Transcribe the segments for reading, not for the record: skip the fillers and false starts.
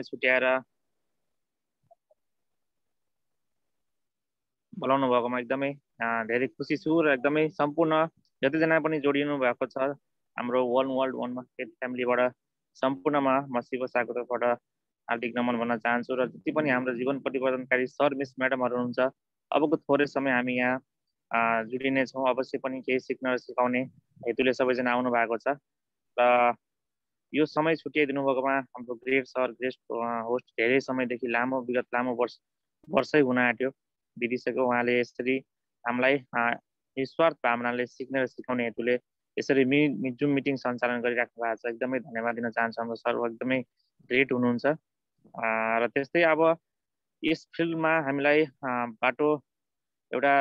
छुट्याएर बोलाउनु भएकोमा एकदमै धेरै खुसी छु र एकदमै सम्पूर्ण जतिजना पनि जोडिनु भएको छ हाम्रो वान वर्ल्ड वान मार्केट फ्यामिलीबाट सम्पूर्णमा म शिव शाहको तर्फबाट हार्दिक नमन भन्न चाहन्छु र जति पनि हाम्रो जीवन परिवर्तनकारी सर मिस म्याडमहरू हुनुहुन्छ अबको थोरै समय हामी यहाँ जोडिने छौँ। अवश्य पनि केही सिक्न र सिकाउने हेतुले सबैजना आउनु भएको छ र यो समय छुट्याइदिनु भएकोमा हाम्रो ग्रेट सर ग्रेट होस्ट धेरै समयदेखि विगत लामो वर्षै हुन आँट्यो बितिसक्यो। उहाँले यसरी हामीलाई निस्वार्थ भावनाले सिक्ने र सिकाउने हेतुले यसरी जुम मिटिङ सञ्चालन गरिराख्नु भएको छ। एकदमै धन्यवाद दिन चाहन्छु। हाम्रो सर एकदमै ग्रेट हुनुहुन्छ र त्यस्तै अब यस फिल्डमा हामीलाई बाटो एउटा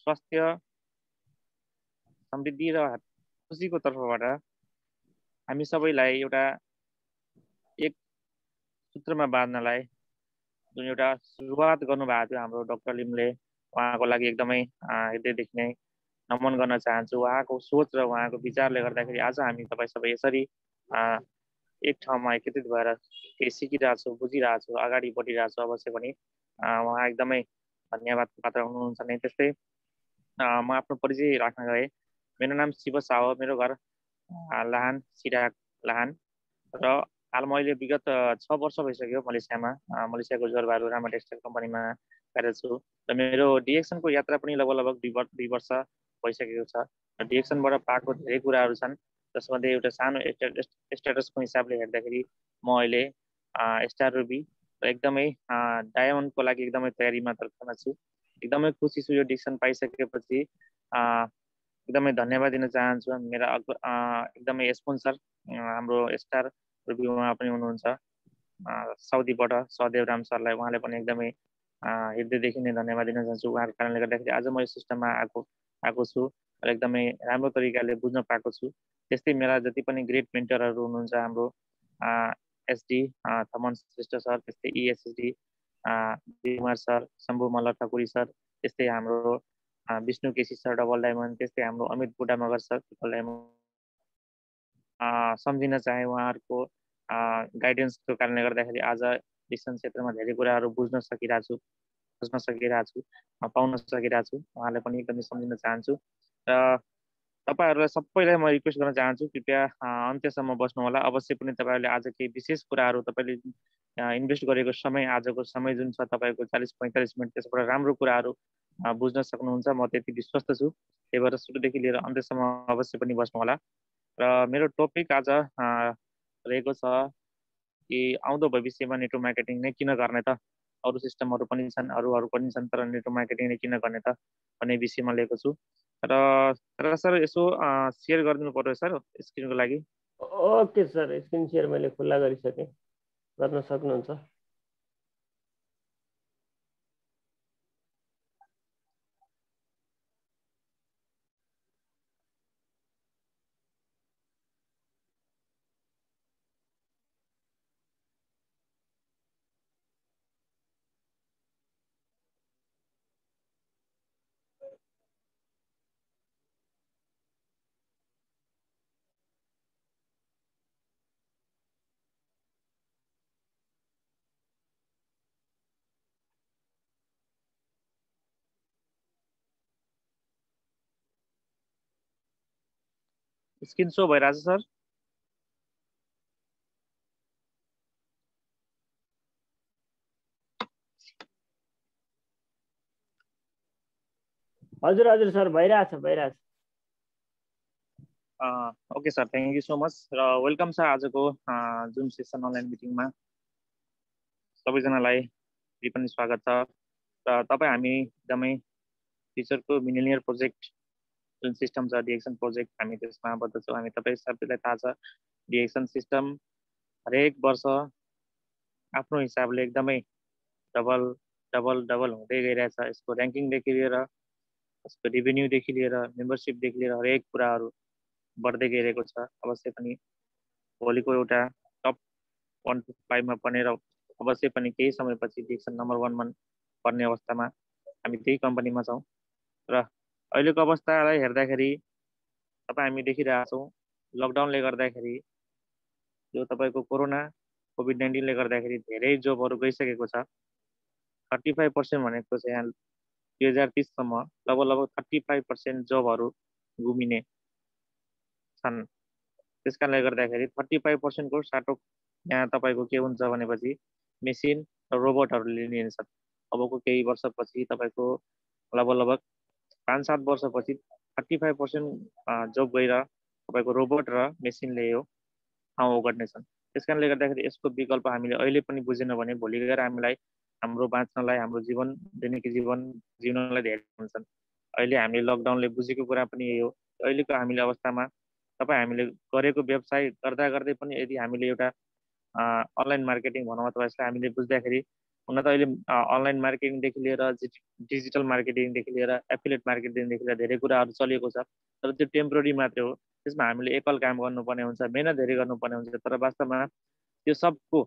स्वास्थ्य समृद्धि र खुसीको तर्फबाट हामी सबैलाई एउटा एक सूत्रमा बाँध्नलाई जुन एउटा सुरुवात गर्नुभएको थियो हाम्रो डाक्टर लिमले, उहाँको लागि एकदमै हृदयदेखि नै नमन गर्न चाहन्छु। उहाँको सोच र उहाँको विचारले गर्दाखेरि आज हामी तपाईँ सबै यसरी एक ठाउँमा एकत्रित भएर केही सिकिरहेछौँ, बुझिरहेछौँ, अगाडि बढिरहेछौँ। अवश्य पनि उहाँ एकदमै धन्यवादको पात्र हुनुहुन्छ नै। त्यस्तै म आफ्नो परिचय राख्न गएँ। मेरो नाम शिव शाह हो। मेरो घर लाहान सिराक लाहान र हाल मैले विगत 6 वर्ष भइसक्यो मलेसियाको जोरबारु रामा टेक्सटाइल कम्पनीमा कार्यरत छु र मेरो डिएक्सनको यात्रा पनि लगभग 2 वर्ष भइसकेको छ र डिएक्सनबाट पाएको धेरै कुराहरू छन्, जसमध्ये एउटा सानो स्ट्याटसको हिसाबले हेर्दाखेरि म अहिले स्टार रुबी र एकदमै डायमन्डको लागि एकदमै तयारीमा तर्खरमा छु। एकदमै खुसी छु यो डिक्सन पाइसकेपछि। एकदमै धन्यवाद दिन चाहन्छु मेरा एकदमै स्पोन्सर हाम्रो स्टार रुबी उहाँ पनि हुनुहुन्छ साउदीबाट सहदेव राम सरलाई। उहाँले पनि एकदमै हृदयदेखि नै धन्यवाद दिन चाहन्छु। उहाँको कारणले गर्दाखेरि आज म यो सिस्टममा आएको छु र एकदमै राम्रो तरिकाले बुझ्न पाएको छु। त्यस्तै मेरा जति पनि ग्रेट मेन्टरहरू हुनुहुन्छ हाम्रो एसडी थमन श्रेष्ठ सर, त्यस्तै ESSD Kumar sir, Shambhu Malla Thakuri sir, त्यस्तै हाम्रो Vishnu KC sir double diamond, त्यस्तै हाम्रो Amit Budha Magar sir triple diamond. सम्झिन चाहे उहाँहरूको गाइडेन्सको कारणले गर्दाखेरि आज डिक्सन क्षेत्रमा धेरै कुराहरू बुझ्न सकिरहेको छु, पाउन सकिरहेको छु। उहाँलाई पनि एकदमै सम्झिन चाहन्छु र तपाईँहरूलाई सबैलाई म रिक्वेस्ट गर्न चाहन्छु, कृपया अन्त्यसम्म बस्नु होला। अवश्य पनि तपाईँहरूले आज केही विशेष कुराहरू तपाईँले इन्भेस्ट गरेको समय, आजको समय जुन छ तपाईँको 40-45 मिनट, त्यसबाट राम्रो कुराहरू बुझ्न सक्नुहुन्छ, म त्यति विश्वस्त छु। त्यही भएर सुरुदेखि लिएर अन्त्यसम्म अवश्य पनि बस्नु होला। र मेरो टपिक आज रहेको छ कि आउँदो भविष्यमा नेटवर्क मार्केटिङ नै किन गर्ने त, अरू सिस्टमहरू पनि छन्, अरूहरू पनि छन्, तर नेटवर्क मार्केटिङ नै किन गर्ने त भन्ने विषयमा लिएको छु। र सर यसो सेयर गरिदिनु पर्यो सर स्क्रिनको लागि। ओके सर, स्क्रिन सेयर मैले खुल्ला गरिसकेँ, गर्न सक्नुहुन्छ। स्क्रिन सो भइरहेछ सर? हजुर हजुर सर, भइरहेछ। Okay sir, thank you so much र वेलकम छ आजको जुम सेसन अनलाइन मिटिङमा। सबैजनालाई फेरि पनि स्वागत छ र तपाईँ हामी एकदमै फ्युचरको मिलेनियर प्रोजेक्ट जुन सिस्टम छ डिएक्सन प्रोजेक्ट, हामी त्यसमा आबद्ध छौँ। हामी तपाईँ सबैलाई थाहा छ डिएक्सन सिस्टम हरेक वर्ष आफ्नो हिसाबले एकदमै डबल डबल डबल हुँदै गइरहेछ। यसको ऱ्याङ्किङदेखि लिएर, यसको रेभेन्यूदेखि लिएर, मेम्बरसिपदेखि लिएर हरेक कुराहरू बढ्दै गइरहेको छ। अवश्य पनि भोलिको एउटा टप 1 to 5 मा बनेर अवश्य पनि केही समयपछि डिएक्सन नम्बर 1 मा पर्ने अवस्थामा हामी त्यही कम्पनीमा छौँ। र अहिलेको अवस्थालाई हेर्दाखेरि तपाईँ हामी देखिरहेछौँ लकडाउनले गर्दाखेरि जो तपाईँको कोरोना कोभिड-19 ले गर्दाखेरि धेरै जबहरू गइसकेको छ। 35% भनेको चाहिँ यहाँ 2030 सम्म लगभग 35% जबहरू गुमिने छन्। त्यसकारणले गर्दाखेरि 35% को साटो यहाँ तपाईँको के हुन्छ भनेपछि मेसिन र रोबोटहरूले लिनेछन्। अबको केही वर्षपछि तपाईँको लगभग 5-7 वर्षपछि 35% जब गएर तपाईँको रोबोट र मेसिनले यो ठाउँ ओगट्नेछन्। त्यसकारणले गर्दाखेरि यसको विकल्प हामीले अहिले पनि बुझेन भने भोलि गएर हामीलाई हाम्रो बाँच्नलाई, हाम्रो जीवन दैनिक जीवन जिउनलाई धेरै हुन्छन्। अहिले हामीले लकडाउनले बुझेको कुरा पनि यही हो। अहिलेको हामीले अवस्थामा तपाईँ हामीले गरेको व्यवसाय गर्दा गर्दै पनि यदि हामीले एउटा अनलाइन मार्केटिङ भनौँ अथवा यसलाई हामीले बुझ्दाखेरि हुन त अहिले अनलाइन मार्केटिङदेखि लिएर डिजिटल मार्केटिङदेखि लिएर एफिलिएट मार्केटिङदेखि लिएर धेरै कुराहरू चलेको छ, तर त्यो टेम्पोररी मात्रै हो। त्यसमा हामीले एकल काम गर्नुपर्ने हुन्छ, मेहनत धेरै गर्नुपर्ने हुन्छ, तर वास्तवमा त्यो सबको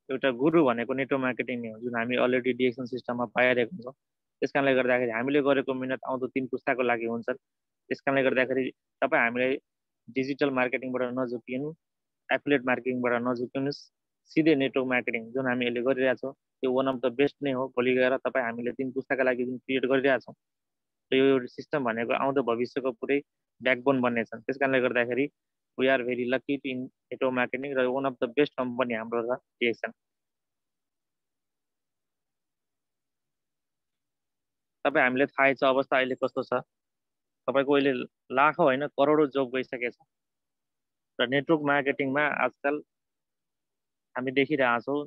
एउटा गुरु भनेको नेटवर्क मार्केटिङ नै हो, जुन हामी अलरेडी डिएक्सन सिस्टममा पाइरहेको छौँ। त्यस कारणले गर्दाखेरि हामीले गरेको मिहिनेत आउँदो 3 पुस्ताको लागि हुन्छ। त्यस कारणले गर्दाखेरि तपाईँ हामीलाई डिजिटल मार्केटिङबाट नझुकिनु, एफिलिएट मार्केटिङबाट नझुकिनुहोस्, सिधै नेटवर्क मार्केटिङ जुन हामी अहिले गरिरहेछौँ त्यो वान अफ द बेस्ट नै हो। भोलि गएर तपाईँ हामीले 3 पुस्ताका लागि जुन क्रिएट गरिरहेछौँ यो सिस्टम भनेको आउँदो भविष्यको पुरै ब्याकबोन बन्नेछ। त्यस कारणले गर्दाखेरि we are very lucky in network marketing र one of the best company हाम्रो छ डिएक्सन। तपाईँ हामीले थाहै छ अवस्था अहिले कस्तो छ। तपाईँको अहिले लाखौँ होइन करोडौँ जब गइसकेछ र नेटवर्क मार्केटिङमा आजकल हामी देखिरहेछौँ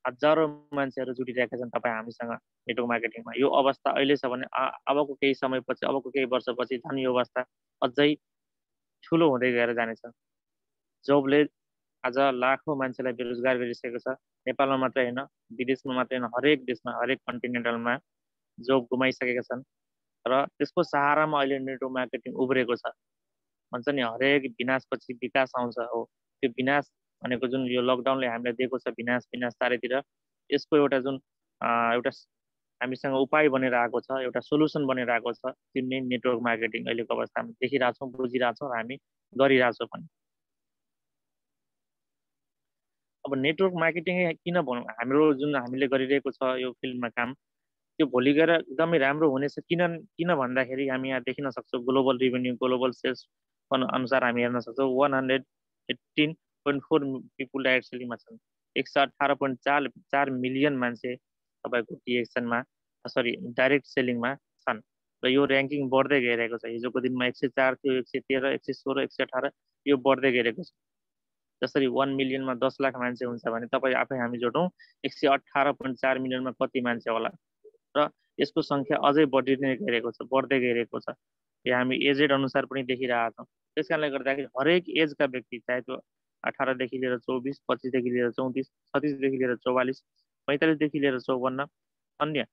हजारौँ मान्छेहरू जुटिरहेका छन् तपाईँ हामीसँग नेटवर्क मार्केटिङमा। यो अवस्था अहिले छ भने अबको केही समयपछि, अबको केही वर्षपछि झन् यो अवस्था अझै ठुलो हुँदै गएर जानेछ। जबले आज लाखौँ मान्छेलाई बेरोजगार गरिसकेको छ। नेपालमा मात्रै होइन, विदेशमा मात्रै होइन, हरेक देशमा, हरेक कन्टिनेन्टलमा जब गुमाइसकेका छन् र त्यसको सहारामा अहिले नेटवर्क मार्केटिङ उब्रेको छ। भन्छ नि हरेक विनाशपछि विकास आउँछ हो। त्यो विनाश भनेको जुन यो लकडाउनले हामीलाई दिएको छ विनाश चारैतिर, यसको एउटा जुन एउटा हामीसँग उपाय बनेर आएको छ, एउटा सोल्युसन बनेर आएको छ, त्यो नै नेटवर्क मार्केटिङ अहिलेको अवस्थामा देखिरहेछौँ, बुझिरहेछौँ र हामी गरिरहेछौँ पनि। अब नेटवर्क मार्केटिङ किन भनौँ, हाम्रो जुन हामीले गरिरहेको छ यो फिल्डमा काम, त्यो भोलि गएर एकदमै राम्रो हुनेछ। किन भन्दाखेरि हामी यहाँ देखिन सक्छौँ ग्लोबल रेभेन्यू, ग्लोबल सेल्स अनुसार हामी हेर्न सक्छौँ 118.4 पिपुल डाइरेक्ट सेलिङमा छन्। 118.4 मिलियन मान्छे तपाईँको डिएक्सनमा डाइरेक्ट सेलिङमा छन् र यो ऱ्याङ्किङ बढ्दै गइरहेको छ। हिजोको दिनमा 104 थियो, 113, 116, 118 यो बढ्दै गइरहेको छ। जसरी 1 मिलियनमा 10 लाख मान्छे हुन्छ भने तपाईँ आफै हामी जोडौँ 118.4 मिलियनमा कति मान्छे होला र यसको सङ्ख्या अझै बढ्दै गइरहेको छ, बढ्दै गइरहेको छ। यो हामी एजेड अनुसार पनि देखिरहेका छौँ। त्यस कारणले गर्दाखेरि हरेक एजका व्यक्ति, चाहे त्यो 18देखि लिएर 24, 25देखि लिएर 34, 36देखि लिएर 44, 45देखि लिएर 54, अन्य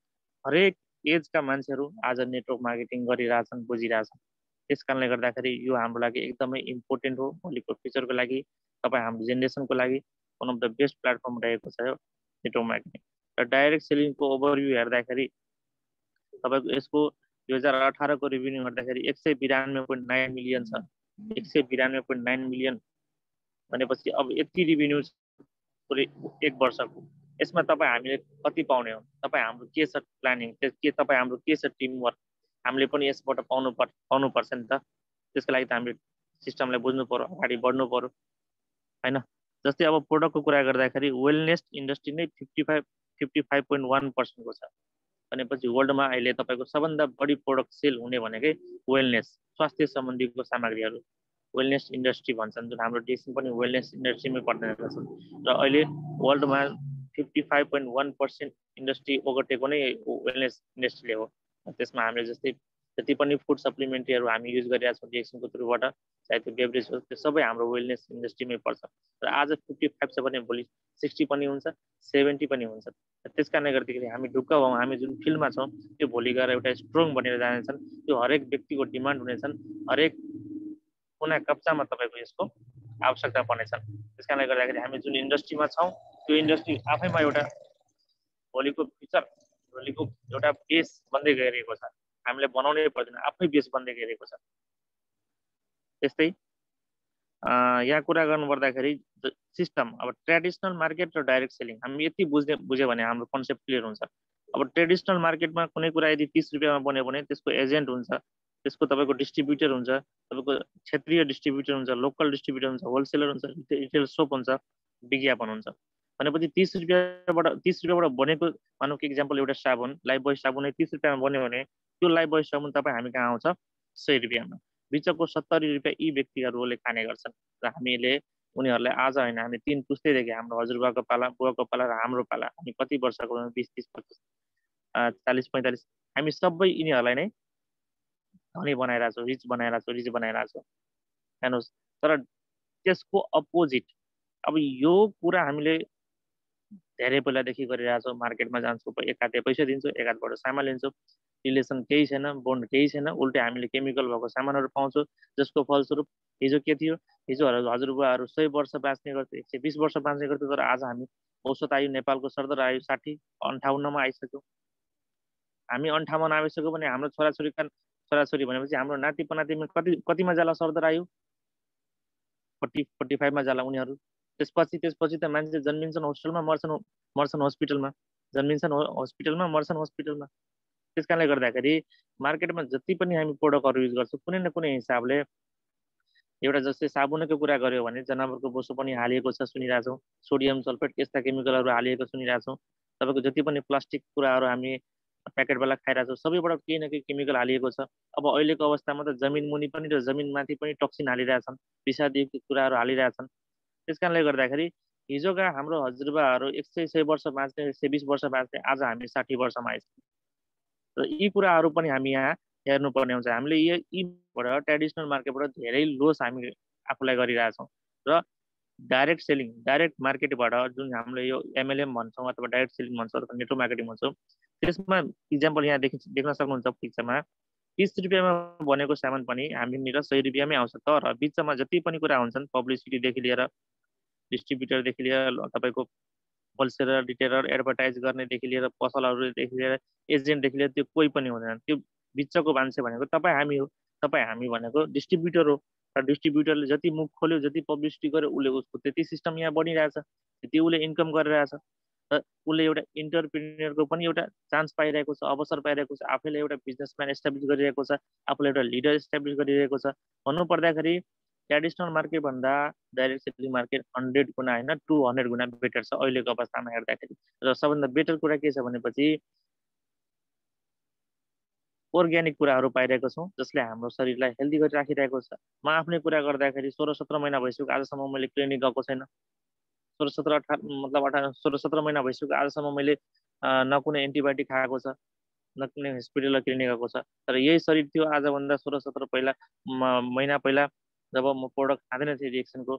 हरेक एजका मान्छेहरू आज नेटवर्क मार्केटिङ गरिरहेछन्, बुझिरहेछन्। त्यस कारणले गर्दाखेरि यो हाम्रो लागि एकदमै इम्पोर्टेन्ट हो। भोलिको फ्युचरको लागि, तपाईँ हाम्रो जेनेरेसनको लागि one of the best platform रहेको छ यो नेटवर्क मार्केटिङ। र डाइरेक्ट सेलिङको ओभरभ्यू हेर्दाखेरि तपाईँको यसको 2018 को रेभेन्यू गर्दाखेरि 192.9 मिलियन छ। 192.9 मिलियन भनेपछि अब यति रेभेन्यू एक वर्षको, यसमा तपाईँ हामीले कति पाउने हो? तपाईँ हाम्रो के छ प्लानिङ, के तपाईँ हाम्रो के छ टिमवर्क, हामीले पनि यसबाट पाउनुपर्छ नि त। त्यसको लागि त हामीले सिस्टमलाई बुझ्नु पर्यो, अगाडि बढ्नु पर्यो होइन। जस्तै अब प्रोडक्टको कुरा गर्दाखेरि वेलनेस इन्डस्ट्री नै 55.1% को छ भनेपछि वर्ल्डमा अहिले तपाईँको सबभन्दा बढी प्रोडक्ट सेल हुने भनेकै वेलनेस, स्वास्थ्य सम्बन्धीको सामग्रीहरू वेलनेस इन्डस्ट्री भन्छन्, जुन हाम्रो देश पनि वेलनेस इन्डस्ट्रीमै पर्ने रहेछन्। र अहिले वर्ल्डमा 55.1% इन्डस्ट्री ओगटेको नै वेलनेस इन्डस्ट्रीले हो। त्यसमा हामीले जस्तै जति पनि फुड सप्लिमेन्ट्रीहरू हामी युज गरिरहेको छौँ डिएक्सनको थ्रुबाट, चाहे त्यो बेभरेज होस्, त्यो सबै हाम्रो वेलनेस इन्डस्ट्रीमै पर्छ। र आज 55 छ भने भोलि 60 पनि हुन्छ, 70 पनि हुन्छ। त्यस कारणले गर्दाखेरि हामी ढुक्क भयौँ, हामी जुन फिल्डमा छौँ त्यो भोलि गएर एउटा स्ट्रङ बनेर जानेछन्। त्यो हरेक व्यक्तिको डिमान्ड हुनेछन्, हरेक कुना कप्चामा तपाईँको यसको आवश्यकता पर्नेछन्। त्यस कारणले गर्दाखेरि हामी जुन इन्डस्ट्रीमा छौँ त्यो इन्डस्ट्री आफैमा एउटा भोलिको फ्युचर, भोलिको एउटा बेस बन्दै गइरहेको छ। हामीले बनाउनै पर्दैन, आफै बेस बन्दै गइरहेको छ। त्यस्तै यहाँ कुरा गर्नुपर्दाखेरि सिस्टम अब ट्रेडिसनल मार्केट र डाइरेक्ट सेलिङ हामी यति बुझ्यो भने हाम्रो कन्सेप्ट क्लियर हुन्छ। अब ट्रेडिसनल मार्केटमा कुनै कुरा यदि 30 रुपियाँमा बन्यो भने त्यसको एजेन्ट हुन्छ, त्यसको तपाईँको डिस्ट्रिब्युटर हुन्छ, तपाईँको क्षेत्रीय डिस्ट्रिब्युटर हुन्छ, लोकल डिस्ट्रिब्युटर हुन्छ, होलसेलर हुन्छ, रिटेल सोप हुन्छ, विज्ञापन हुन्छ। भनेपछि 30 रुपियाँबाट बनेको मानौँ कि इक्जाम्पल एउटा साबुन लाइफ बोय साबुन 30 रुपियाँमा बन्यो भने त्यो लाइफ बोय साबुन तपाईँ हामी कहाँ आउँछ 100 रुपियाँमा। बिचको 70 रुपियाँ यी व्यक्तिहरूले खाने गर्छन् र हामीले उनीहरूलाई आज होइन हामी 3 पुस्तेदेखि हाम्रो हजुरबाको पाला बुवाको पाला र हाम्रो पाला हामी कति वर्षको 20 30 25 40 45 हामी सबै यिनीहरूलाई नै धनी बनाइरहेको छौँ, रिच बनाइरहेको छौँ हेर्नुहोस्। तर त्यसको अपोजिट अब यो कुरा हामीले धेरै पहिलादेखि गरिरहेछौँ। मार्केटमा जान्छौँ, एक हाते पैसा दिन्छौँ, एक हातबाट सामान लिन्छौँ, रिलेसन केही छैन, बोन्ड केही छैन, उल्टै हामीले केमिकल भएको सामानहरू पाउँछौँ जसको फलस्वरूप हिजो के थियो, हिजो हजुरबुवाहरू 100 वर्ष बाँच्ने गर्थ्यो, 120 वर्ष बाँच्ने गर्थ्यो। तर आज हामी औसत आयु नेपालको सरदर आयु 60 58मा आइसक्यौँ। हामी 58 आइसक्यौँ भने हाम्रो छोराछोरी भनेपछि हाम्रो नाति पनातिमा कतिमा जाला सरदर आयु 45मा जाला उनीहरू। त्यसपछि त मान्छे जन्मिन्छन् होस्टेलमा, मर्छन् हस्पिटलमा, जन्मिन्छन् हस्पिटलमा, मर्छन् हस्पिटलमा। त्यस कारणले गर्दाखेरि मार्केटमा जति पनि हामी प्रोडक्टहरू युज गर्छौँ कुनै न कुनै हिसाबले एउटा जस्तै साबुनको कुरा गर्यो भने जनावरको बोसो पनि हालिएको छ सुनिरहेछौँ, सोडियम सल्फेट यस्ता केमिकलहरू हालिएको सुनिरहेछौँ। तपाईँको जति पनि प्लास्टिक कुराहरू हामी प्याकेटवाला खाइरहेछौँ सबैबाट केही न केही केमिकल हालिएको छ। अब अहिलेको अवस्थामा त जमिन मुनि पनि र जमिन माथि पनि टक्सिन हालिरहेछन्, विषादयुक्त कुराहरू हालिरहेछन्। त्यस कारणले गर्दाखेरि हिजोका हाम्रो हजुरबाहरू 100 वर्ष बाँच्ने, 120 वर्ष बाँच्ने, आज हामी 60 वर्षमा आइसक्यौँ। र यी कुराहरू पनि हामी यहाँ हेर्नुपर्ने हुन्छ। हामीले यीबाट ट्रेडिसनल मार्केटबाट धेरै लोस हामी आफूलाई गरिरहेछौँ र डाइरेक्ट सेलिङ, डाइरेक्ट मार्केटबाट जुन हामीले यो एमएलएम भन्छौँ अथवा डाइरेक्ट सेलिङ भन्छौँ अथवा नेटवर्क मार्केटिङ भन्छौँ, त्यसमा इक्जाम्पल यहाँ देख्न सक्नुहुन्छ पिक्चरमा 30 रुपियाँमा बनेको सामान पनि हामीनिर 100 रुपियाँमै आउँछ। तर बिचमा जति पनि कुरा हुन्छन् पब्लिसिटीदेखि लिएर डिस्ट्रिब्युटरदेखि लिएर तपाईँको होलसेलर, रिटेलर, एडभर्टाइज गर्नेदेखि लिएर पसलहरूदेखि लिएर एजेन्टदेखि लिएर त्यो कोही पनि हुँदैन। त्यो बिचको मान्छे भनेको तपाईँ हामी हो। तपाईँ हामी भनेको डिस्ट्रिब्युटर हो र डिस्ट्रिब्युटरले जति मुख खोल्यो, जति पब्लिसिटी गर्यो, उसले उसको त्यति सिस्टम यहाँ बनिरहेछ, त्यति उसले इन्कम गरिरहेछ र उसले एउटा इन्टरप्रिनियरको पनि एउटा चान्स पाइरहेको छ, अवसर पाइरहेको छ, आफैले एउटा बिजनेसम्यान एस्टाब्लिस गरिरहेको छ, आफूले एउटा लिडर एस्टाब्लिस गरिरहेको छ। भन्नुपर्दाखेरि ट्रेडिसनल मार्केट भन्दा डाइरेक्ट सेलिङ मार्केट 100 गुणा होइन 200 गुणा बेटर छ अहिलेको अवस्थामा हेर्दाखेरि। र सबभन्दा बेटर कुरा के छ भनेपछि अर्ग्यानिक कुराहरू पाइरहेको छौँ जसले हाम्रो शरीरलाई हेल्दी गरी राखिरहेको छ। म आफ्नै कुरा गर्दाखेरि 16-17 महिना भइसक्यो आजसम्म मैले क्लिनिक गएको छैन। 16-17 महिना भइसक्यो आजसम्म मैले न कुनै एन्टिबायोटिक खाएको छ, न कुनै हस्पिटल क्लिनिक गएको छ। तर यही शरीर थियो आजभन्दा 16-17 महिना पहिला जब म प्रोडक्ट खाँदैन थिएँ रिएक्सनको,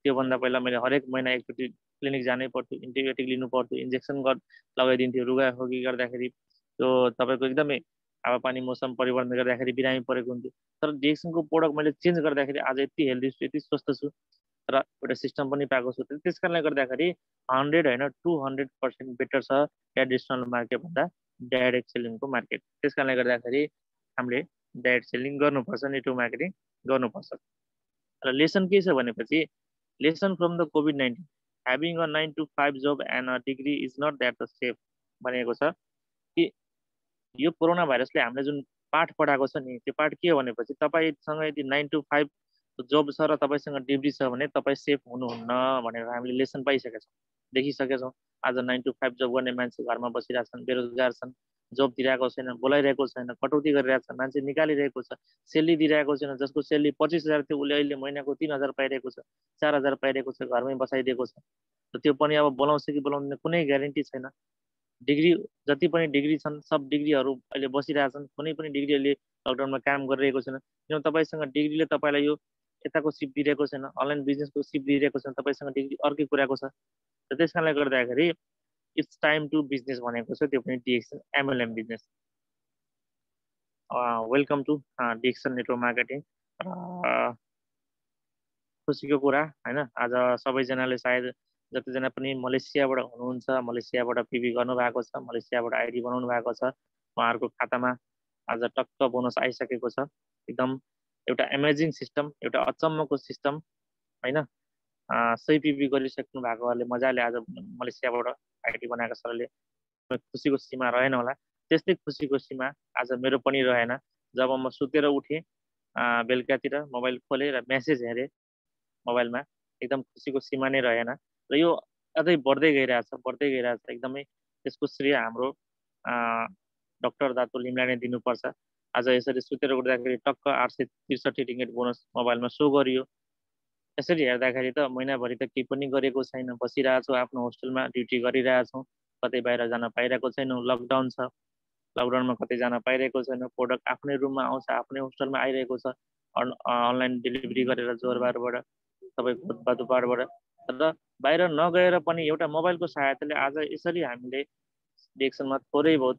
त्योभन्दा पहिला मैले हरेक महिना एकचोटि क्लिनिक जानै पर्थ्यो, एन्टिबायोटिक लिनु पर्थ्यो, इन्जेक्सन लगाइदिन्थ्यो। रुगाखोकी गर्दाखेरि त्यो तपाईँको एकदमै हावापानी मौसम परिवर्तन गर्दाखेरि बिरामी परेको हुन्थ्यो। तर रिएक्सनको प्रोडक्ट मैले चेन्ज गर्दाखेरि आज यति हेल्दी छु, यति स्वस्थ छु र एउटा सिस्टम पनि पाएको छु। त्यस कारणले गर्दाखेरि 100 होइन 200% बेटर छ ट्रेडिसनल मार्केट भन्दा डाइरेक्ट सेलिङको मार्केट। त्यस कारणले गर्दाखेरि हामीले डाइरेक्ट सेलिङ गर्नुपर्छ, नेटवर्क मार्केटिङ गर्नुपर्छ। र लेसन के छ भनेपछि lesson from the COVID-19 having a 9 to 5 job and a degree is not that the safe भनेको छ कि यो कोरोना भाइरसले हामीले जुन पाठ पढाएको छ नि त्यो पाठ के हो भनेपछि तपाईँसँग यदि 9 to 5 जब छ र तपाईँसँग डिग्री छ भने तपाईँ सेफ हुनुहुन्न भनेर हामीले लेसन पाइसकेका छौँ, देखिसकेका छौँ। आज 9 to 5 जब गर्ने मान्छे घरमा बसिरहेछन्, बेरोजगार छन्, जब दिइरहेको छैन, बोलाइरहेको छैन, कटौती गरिरहेको छ, मान्छे निकालिरहेको छ, सेली दिइरहेको छैन। जसको सेली 25,000 थियो उसले अहिले महिनाको 3,000 पाइरहेको छ, 4,000 पाइरहेको छ, घरमै बसाइदिएको छ। र त्यो पनि अब बोलाउँछ कि बोलाउँदैन कुनै ग्यारेन्टी छैन। डिग्री जति पनि डिग्री छन् सब डिग्रीहरू अहिले बसिरहेछन्, कुनै पनि डिग्री अहिले लकडाउनमा काम गरिरहेको छैन। किनभने तपाईँसँग डिग्रीले तपाईँलाई यो यताको सिप दिइरहेको छैन, अनलाइन बिजनेसको सिप दिइरहेको छैन, तपाईँसँग डिग्री अर्कै कुराको छ। र त्यस कारणले गर्दाखेरि इट्स टाइम टु बिजनेस भनेको छ, त्यो पनि DXN MLM business. Welcome to DXN network marketing. खुसीको कुरा होइन, आज सबैजनाले सायद जतिजना पनि मलेसियाबाट हुनुहुन्छ, मलेसियाबाट पिबी गर्नुभएको छ, मलेसियाबाट आइडी बनाउनु भएको छ, उहाँहरूको खातामा आज टक्क बोनस आइसकेको छ। एकदम एउटा एमेजिङ सिस्टम, एउटा अचम्मको सिस्टम होइन। सही पिपी गरिसक्नु भएकोहरूले मजाले आज मलेसियाबाट आइटी बनाएको सरले खुसीको सीमा रहेन होला। त्यस्तै खुसीको सीमा आज मेरो पनि रहेन। जब म सुतेर उठेँ बेलुकातिर मोबाइल खोलेँ र मेसेज हेरेँ मोबाइलमा, एकदम खुसीको सीमा नै रहेन। र यो अझै बढ्दै गइरहेछ एकदमै। त्यसको श्रेय हाम्रो डक्टर दातु लिम्ला नै दिनुपर्छ। आज यसरी सुतेर उठ्दाखेरि टक्क 863 टिकट बोनस मोबाइलमा सो गरियो। यसरी हेर्दाखेरि त महिनाभरि त केही पनि गरेको छैन, बसिरहेछौँ आफ्नो होस्टेलमा, ड्युटी गरिरहेछौँ, कतै बाहिर जान पाइरहेको छैनौँ, लकडाउन छ, लकडाउनमा कतै जान पाइरहेको छैन, प्रोडक्ट आफ्नै रुममा आउँछ, आफ्नै होस्टेलमा आइरहेको छ, अनलाइन डेलिभरी गरेर जोरबारबाट तपाईँको बदुपारबाट। र बाहिर नगएर पनि एउटा मोबाइलको सहायताले आज यसरी हामीले डिएक्सनमा थोरै बहुत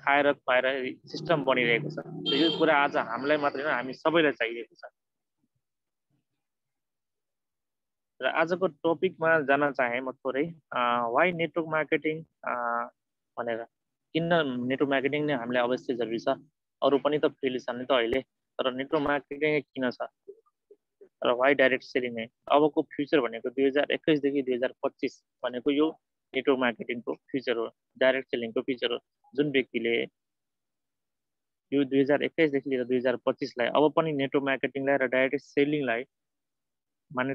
खाएर खुवाएर सिस्टम बनिरहेको छ। यो कुरा आज हामीलाई मात्रै होइन, हामी सबैलाई चाहिएको छ। र आजको टपिकमा जान चाहे म थोरै वाइ नेटवर्क मार्केटिङ भनेर। किन नेटवर्क मार्केटिङ नै हामीलाई अवश्य जरुरी छ? अरू पनि त फिल्ड छन् नि त अहिले, तर नेटवर्क मार्केटिङ किन छ र वाइ डाइरेक्ट सेलिङ नै? अबको फ्युचर भनेको 2021 देखि 2025 भनेको यो नेटवर्क मार्केटिङको फ्युचर हो, डाइरेक्ट सेलिङको फ्युचर हो। जुन व्यक्तिले यो 2021 देखि लिएर 2025लाई अब पनि नेटवर्क मार्केटिङलाई र डाइरेक्ट सेलिङलाई माने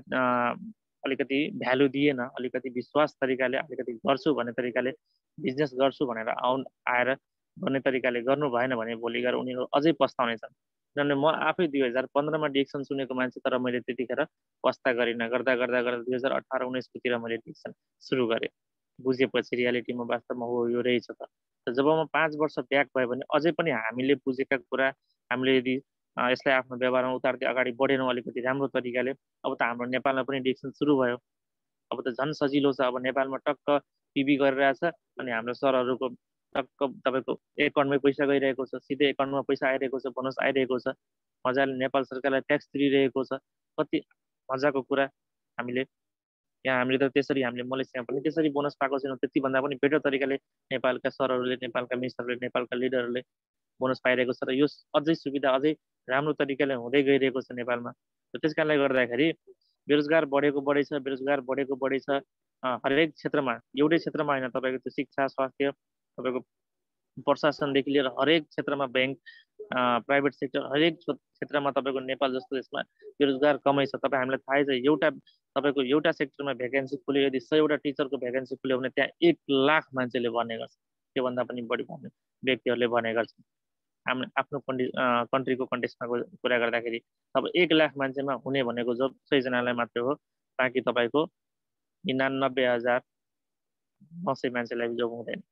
अलिकति भ्यालु दिएन, अलिकति विश्वास तरिकाले, अलिकति गर्छु भन्ने तरिकाले, बिजनेस गर्छु भनेर आएर गर्ने तरिकाले गर्नु भएन भने भोलि गएर उनीहरू अझै पस्ताउनेछन्। किनभने म आफै 2015मा डिएक्सन सुनेको मान्छे, तर मैले त्यतिखेर पस्ता गरिनँ। गर्दा गर्दा गर्दा 2018-19तिर मैले डिएक्सन सुरु गरेँ। बुझेपछि रियालिटीमा वास्तवमा हो यो रहेछ त। जब म 5 वर्ष ब्याक भयो भने अझै पनि हामीले बुझेका कुरा हामीले यदि यसलाई आफ्नो व्यवहारमा उतार्दै अगाडि बढेनौँ अलिकति राम्रो तरिकाले, अब त हाम्रो नेपालमा पनि डिएक्सन सुरु भयो। अब त झन् सजिलो छ। अब नेपालमा टक्क पिबी गरिरहेछ अनि हाम्रो सरहरूको टक्क तपाईँको एकाउन्टमै पैसा गइरहेको छ, सिधै एकाउन्टमा पैसा आइरहेको छ, बोनस आइरहेको छ, मजाले नेपाल सरकारलाई ट्याक्स तिरिरहेको छ। कति मजाको कुरा। हामीले यहाँ हामीले त त्यसरी हामीले मलेसियामा पनि त्यसरी बोनस पाएको छैनौँ। त्यतिभन्दा पनि बेटर तरिकाले नेपालका सरहरूले, नेपालका मिनिस्टरले, नेपालका लिडरहरूले बोनस पाइरहेको छ। र यो अझै सुविधा अझै राम्रो तरिकाले हुँदै गइरहेको छ नेपालमा। र त्यस कारणले गर्दाखेरि बेरोजगार बढेको बढेछ, बेरोजगार बढेको बढेछ। हरेक क्षेत्रमा, एउटै क्षेत्रमा होइन, तपाईँको त्यो शिक्षा, स्वास्थ्य, तपाईँको प्रशासनदेखि लिएर हरेक क्षेत्रमा, ब्याङ्क, प्राइभेट सेक्टर, हरेक क्षेत्रमा तपाईँको नेपाल जस्तो देशमा बेरोजगार कमै छ। तपाईँ हामीलाई थाहै छ, तपाईँको एउटा सेक्टरमा भ्याकेन्सी खुल्यो, यदि 100वटा टिचरको भ्याकेन्सी खुल्यो भने त्यहाँ 1 लाख मान्छेले भर्ने गर्छ, त्योभन्दा पनि बढी व्यक्तिहरूले भर्ने गर्छ। हामी आफ्नो कन्ट्रीको कन्टेक्स्टमा कुरा गर्दाखेरि अब 1 लाख मान्छेमा हुने भनेको जब 6जनालाई मात्रै हो, बाँकी तपाईँको 99,900 मान्छेलाई जब हुँदैन।